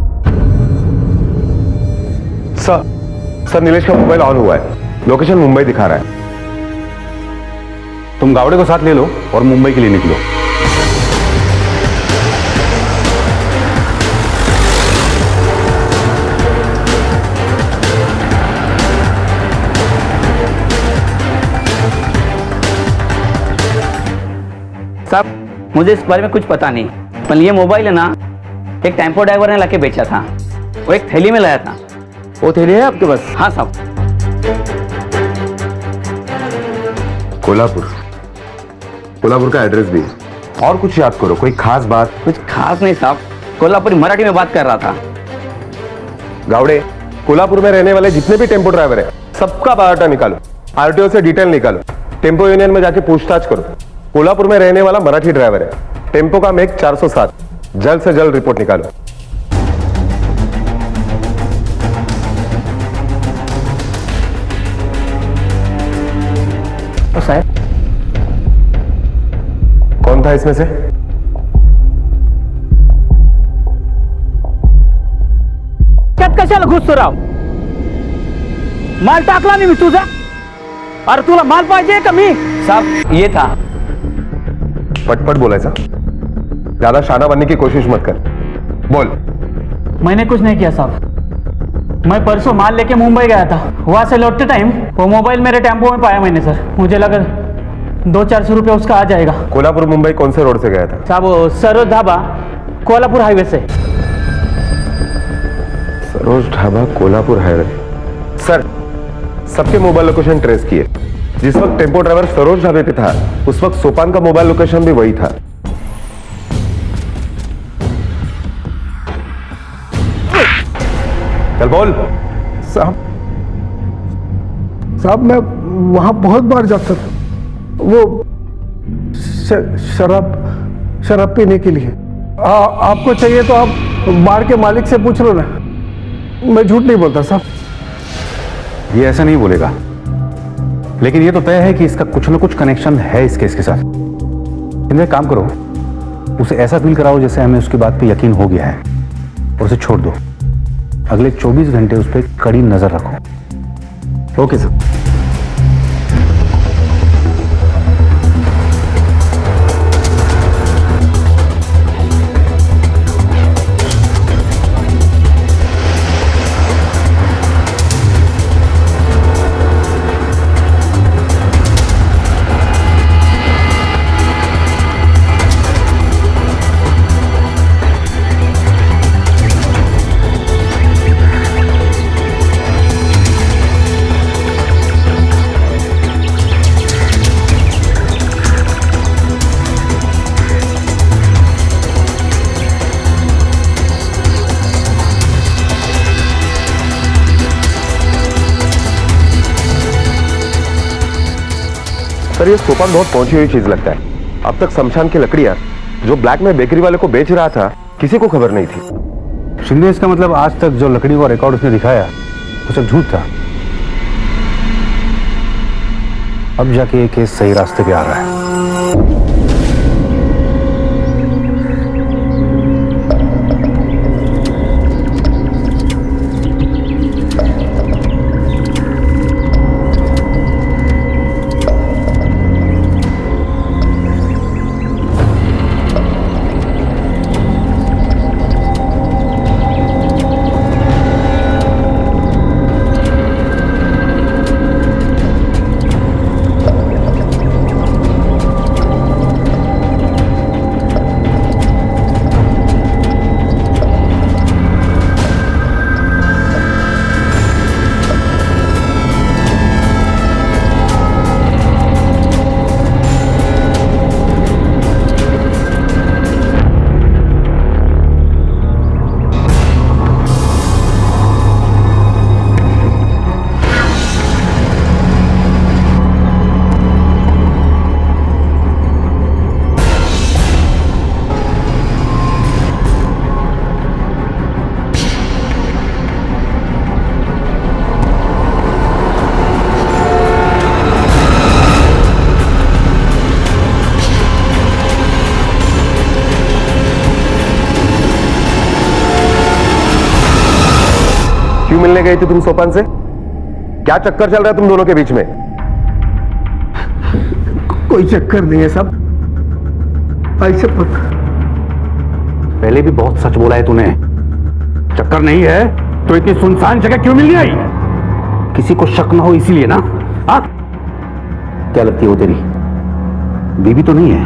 सर नीलेश का मोबाइल ऑन हुआ है, लोकेशन मुंबई दिखा रहा है। तुम गावड़े को साथ ले लो और मुंबई के लिए निकलो। साहब मुझे इस बारे में कुछ पता नहीं, पर ये मोबाइल है ना एक टेम्पो ड्राइवर ने लाके बेचा था, वो एक थैली में लाया था। वो थैली है आपके पास? हाँ साहब। कोल्हापुर का एड्रेस भी और कुछ याद करो, कोई खास बात? कुछ खास नहीं साहब, कोल्हापुरी मराठी में बात कर रहा था। गावड़े, कोल्हापुर में रहने वाले जितने भी टेम्पो ड्राइवर हैं सबका बायोडाटा निकालो, आरटीओ से डिटेल निकालो, टेम्पो यूनियन में जाके पूछताछ करो। कोल्हापुर में रहने वाला मराठी ड्राइवर है, टेम्पो का मेक 407, जल्द से जल्द रिपोर्ट निकालो। तो साहब कौन था इसमें से? त्यात कशाला घुसतो राव? माल टाकला नाही मी तुझा. अरे तुला माल पाहिजे का मी? साहब ये था. पटपट बोलायचा, ज्यादा शाना बनने की कोशिश मत कर, बोल। मैंने कुछ नहीं किया साहब, मैं परसों माल लेके मुंबई गया था, वहां से लौटते टाइम वो मोबाइल मेरे टेम्पो में पाया मैंने सर। मुझे लगा 200-400 रुपये उसका आ जाएगा। कोल्हापुर मुंबई कौन से रोड से गया था? साहब वो सरोज ढाबा कोल्हापुर हाईवे से। सरोज ढाबा कोल्हापुर हाईवे। सर सबके मोबाइल लोकेशन ट्रेस किए, जिस वक्त टेम्पो ड्राइवर सरोज ढाबे पे था उस वक्त सोपान का मोबाइल लोकेशन भी वही था। चल बोल। साहब मैं वहां बहुत बार जाता था, वो शराब पीने के लिए। आपको चाहिए तो आप बार के मालिक से पूछ लो ना, मैं झूठ नहीं बोलता साहब। ये ऐसा नहीं बोलेगा, लेकिन ये तो तय है कि इसका कुछ ना कुछ कनेक्शन है इस केस के साथ। इन्हें काम करो, उसे ऐसा फील कराओ जैसे हमें उसकी बात पे यकीन हो गया है, और उसे छोड़ दो। अगले 24 घंटे उस पर कड़ी नजर रखो। Okay sir. सर ये सोपान बहुत पहुंची हुई चीज लगता है। अब तक शमशान की लकड़ियां जो ब्लैक में बेकरी वाले को बेच रहा था किसी को खबर नहीं थी। शिंदे, इसका मतलब आज तक जो लकड़ी का रिकॉर्ड उसने दिखाया वो सब झूठ था। अब जाके ये केस सही रास्ते पे आ रहा है। मिलने गई थी तुम सोपान से? क्या चक्कर चल रहा है तुम दोनों के बीच में? कोई चक्कर नहीं है साहब, ऐसे पहले भी बहुत सच बोला है तूने। चक्कर नहीं है तो इतनी सुनसान जगह क्यों मिलने आई? किसी को शक ना हो इसीलिए ना? हाँ, क्या लगती है वो तेरी बीवी तो नहीं है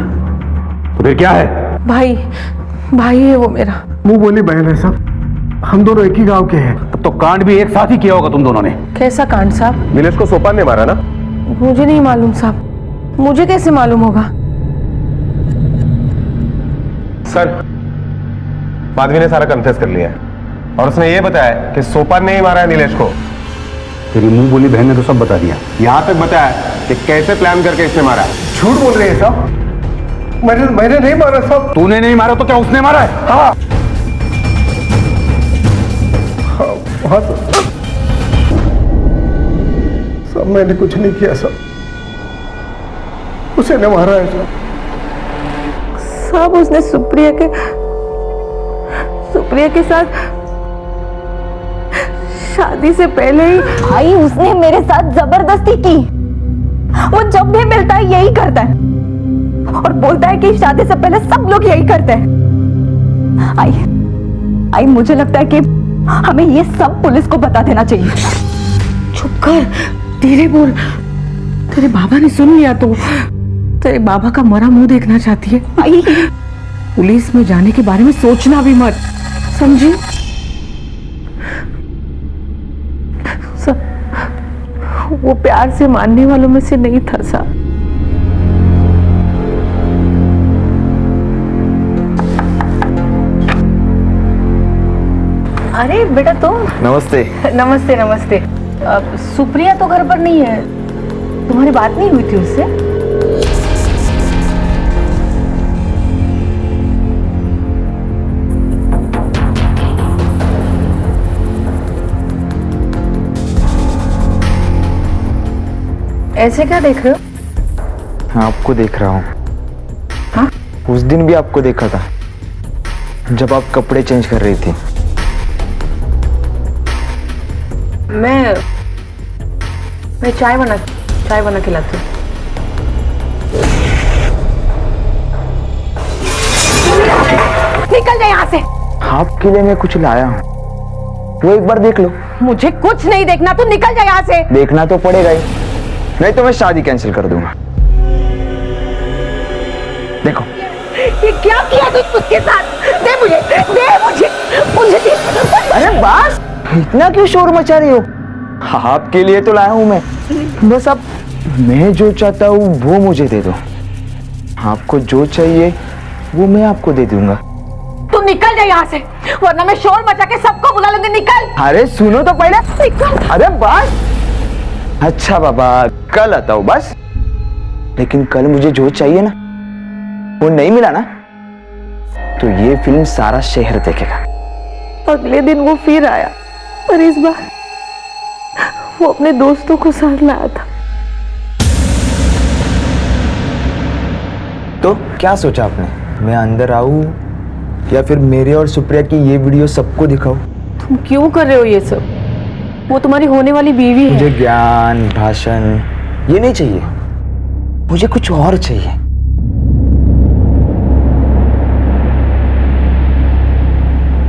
तो फिर क्या है? भाई है वो मेरा। मुंह बोली बहन है साहब, हम दोनों एक ही गांव के हैं। तब तो कांड भी एक साथ ही किया होगा तुम दोनों ने। कैसा कांड साहब? नीलेश को सोपान ने मारा ना? मुझे नहीं मालूम साहब, मुझे कैसे मालूम होगा? सर, माधवी ने सारा कन्फेस कर लिया है और उसने ये बताया कि सोपान ने ही मारा है नीलेश को। तेरी मुंह बोली बहन ने तो सब बता दिया। यहां तक बताया कि कैसे प्लान करके इसने मारा। झूठ बोल रहे हैं साहब, मैंने नहीं मारा साहब। तूने नहीं मारा तो क्या उसने मारा है? हाँ, हाँ सब मैंने कुछ नहीं किया साहब, उसे ने मारा है साहब। साहब उसने सुप्रिया के साथ शादी से पहले ही। भाई उसने मेरे साथ जबरदस्ती की। वो जब भी मिलता है यही करता है और बोलता है कि शादी से पहले सब लोग यही करते हैं। आई मुझे लगता है कि हमें ये सब पुलिस को बता देना चाहिए। चुप कर, धीरे बोल। तेरे बाबा ने सुन लिया तो तेरे बाबा का मरा मुंह देखना चाहती है। आई पुलिस में जाने के बारे में सोचना भी मत, समझी? वो प्यार से मानने वालों में से नहीं था साहब। अरे बेटा तुम। नमस्ते। नमस्ते नमस्ते। सुप्रिया तो घर पर नहीं है, तुम्हारी बात नहीं हुई थी उससे? ऐसे क्या देख रहे हो? हाँ, आपको देख रहा हूँ। हाँ? उस दिन भी आपको देखा था जब आप कपड़े चेंज कर रही थी। मैं चाय बना के लाती हूँ। निकल जाए यहाँ से। आपके लिए मैं कुछ लाया हूँ, वो एक बार देख लो। मुझे कुछ नहीं देखना, तू निकल जाए यहाँ से। देखना तो पड़ेगा ही, नहीं तो मैं शादी कैंसिल कर दूंगा। देखो ये क्या किया तू उसके साथ? दे मुझे। अरे बस, इतना क्यों शोर मचा रही हो? आपके लिए तो लाया हूं मैं। बस अब मैं जो चाहता हूँ वो मुझे दे दो। आपको जो चाहिए वो मैं आपको दे दूंगा। तू निकल जाए यहाँ से, वरना मैं शोर मचा के सबको बुला लूंगी। निकल। अरे सुनो तो पहले। निकल। अरे बस। अच्छा बाबा, कल आता हूँ बस। लेकिन कल मुझे जो चाहिए ना वो नहीं मिला ना तो ये फिल्म सारा शहर देखेगा। अगले दिन वो फिर आया और इस बार वो अपने दोस्तों को साथ लाया था। तो क्या सोचा आपने? मैं अंदर आऊं या फिर मेरे और सुप्रिया की ये वीडियो सबको दिखाऊं? तुम क्यों कर रहे हो ये सब? वो तुम्हारी होने वाली बीवी है। मुझे ज्ञान भाषण ये नहीं चाहिए, मुझे कुछ और चाहिए।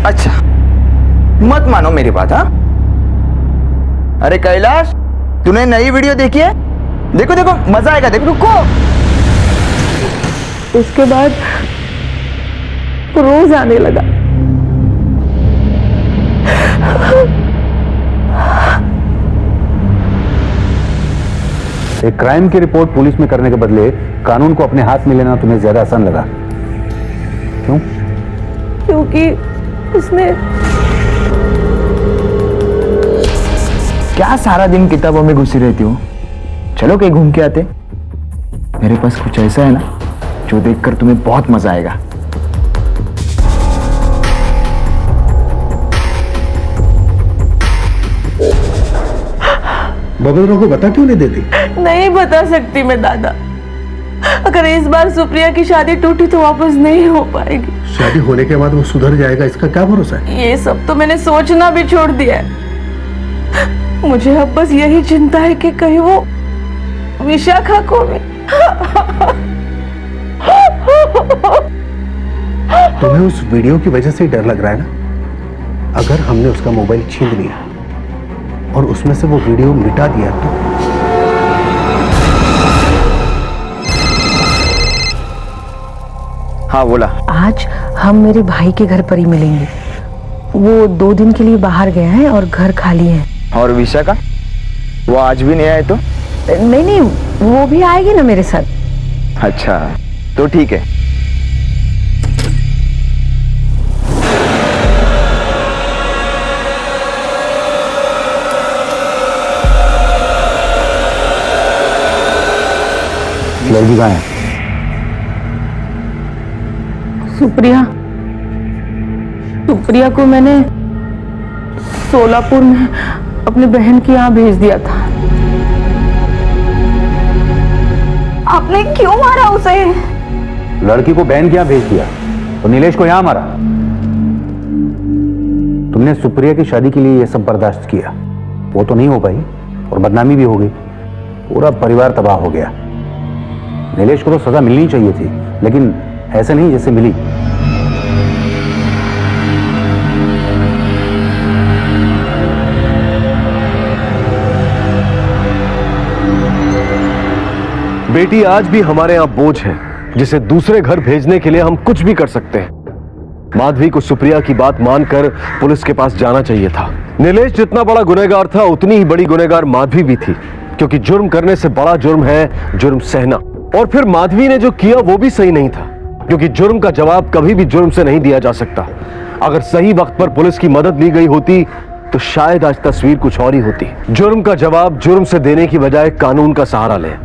अच्छा, मत मानो मेरी बात। हाँ, अरे कैलाश, तूने नई वीडियो देखी है? देखो देखो, मजा आएगा। देखो, रुको। उसके बाद रोज आने लगा। एक क्राइम की रिपोर्ट पुलिस में करने के बदले कानून को अपने हाथ में लेना तुम्हें ज्यादा आसान लगा, क्यों? क्योंकि उसने क्या सारा दिन किताबों में घुसी रहती हो? चलो कहीं घूम के आते। मेरे पास कुछ ऐसा है ना जो देखकर तुम्हें बहुत मजा आएगा। बबलराव को बता क्यों नहीं देती? नहीं बता सकती मैं दादा। अगर इस बार सुप्रिया की शादी टूटी तो वापस नहीं हो पाएगी। शादी होने के बाद वो सुधर जाएगा, इसका क्या भरोसा है? ये सब तो मैंने सोचना भी छोड़ दिया है। मुझे अब बस यही चिंता है कि कहीं वो विशाखा को भी। तुम्हें उस वीडियो की वजह से ही डर लग रहा है ना? अगर हमने उसका मोबाइल छीन लिया और उसमें से वो वीडियो मिटा दिया तो? हाँ बोला। आज हम मेरे भाई के घर पर ही मिलेंगे। वो 2 दिन के लिए बाहर गए हैं और घर खाली है। और विशाखा वो आज भी नहीं आए तो? नहीं, वो भी आएगी ना मेरे साथ। अच्छा तो ठीक है। लड़की कहाँ है? सुप्रिया को मैंने सोलापुर में अपनी बहन के यहाँ भेज दिया था। आपने क्यों मारा उसे? लड़की को बहन के यहाँ भेज दिया तो नीलेश को यहाँ मारा? तुमने सुप्रिया की शादी के लिए ये सब बर्दाश्त किया, वो तो नहीं हो पाई और बदनामी भी हो गई, पूरा परिवार तबाह हो गया। नीलेश को तो सजा मिलनी चाहिए थी, लेकिन ऐसे नहीं जैसे मिली। बेटी आज भी हमारे यहां बोझ है, जिसे दूसरे घर भेजने के लिए हम कुछ भी कर सकते हैं। माधवी को सुप्रिया की बात मानकर पुलिस के पास जाना चाहिए था। नीलेश जितना बड़ा गुनहगार था, उतनी ही बड़ी गुनहगार माधवी भी थी, क्योंकि जुर्म करने से बड़ा जुर्म है जुर्म सहना। और फिर माधवी ने जो किया वो भी सही नहीं था, क्योंकि जुर्म का जवाब कभी भी जुर्म से नहीं दिया जा सकता। अगर सही वक्त पर पुलिस की मदद ली गई होती तो शायद आज तस्वीर कुछ और ही होती। जुर्म का जवाब जुर्म से देने की बजाय कानून का सहारा लें,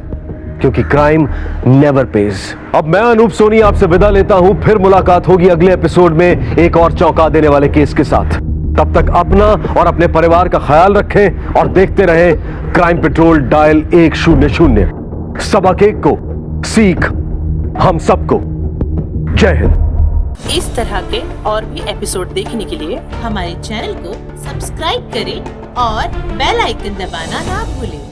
क्योंकि क्राइम नेवर पेज। अब मैं अनूप सोनी आपसे विदा लेता हूं, फिर मुलाकात होगी अगले एपिसोड में एक और चौंका देने वाले केस के साथ। तब तक अपना और अपने परिवार का ख्याल रखें और देखते रहें क्राइम पेट्रोल डायल 100। सबक एक को सीख हम सबको। जय हिंद। इस तरह के और भी एपिसोड देखने के लिए हमारे चैनल को सब्सक्राइब करें और बेल आइकन दबाना ना भूलें।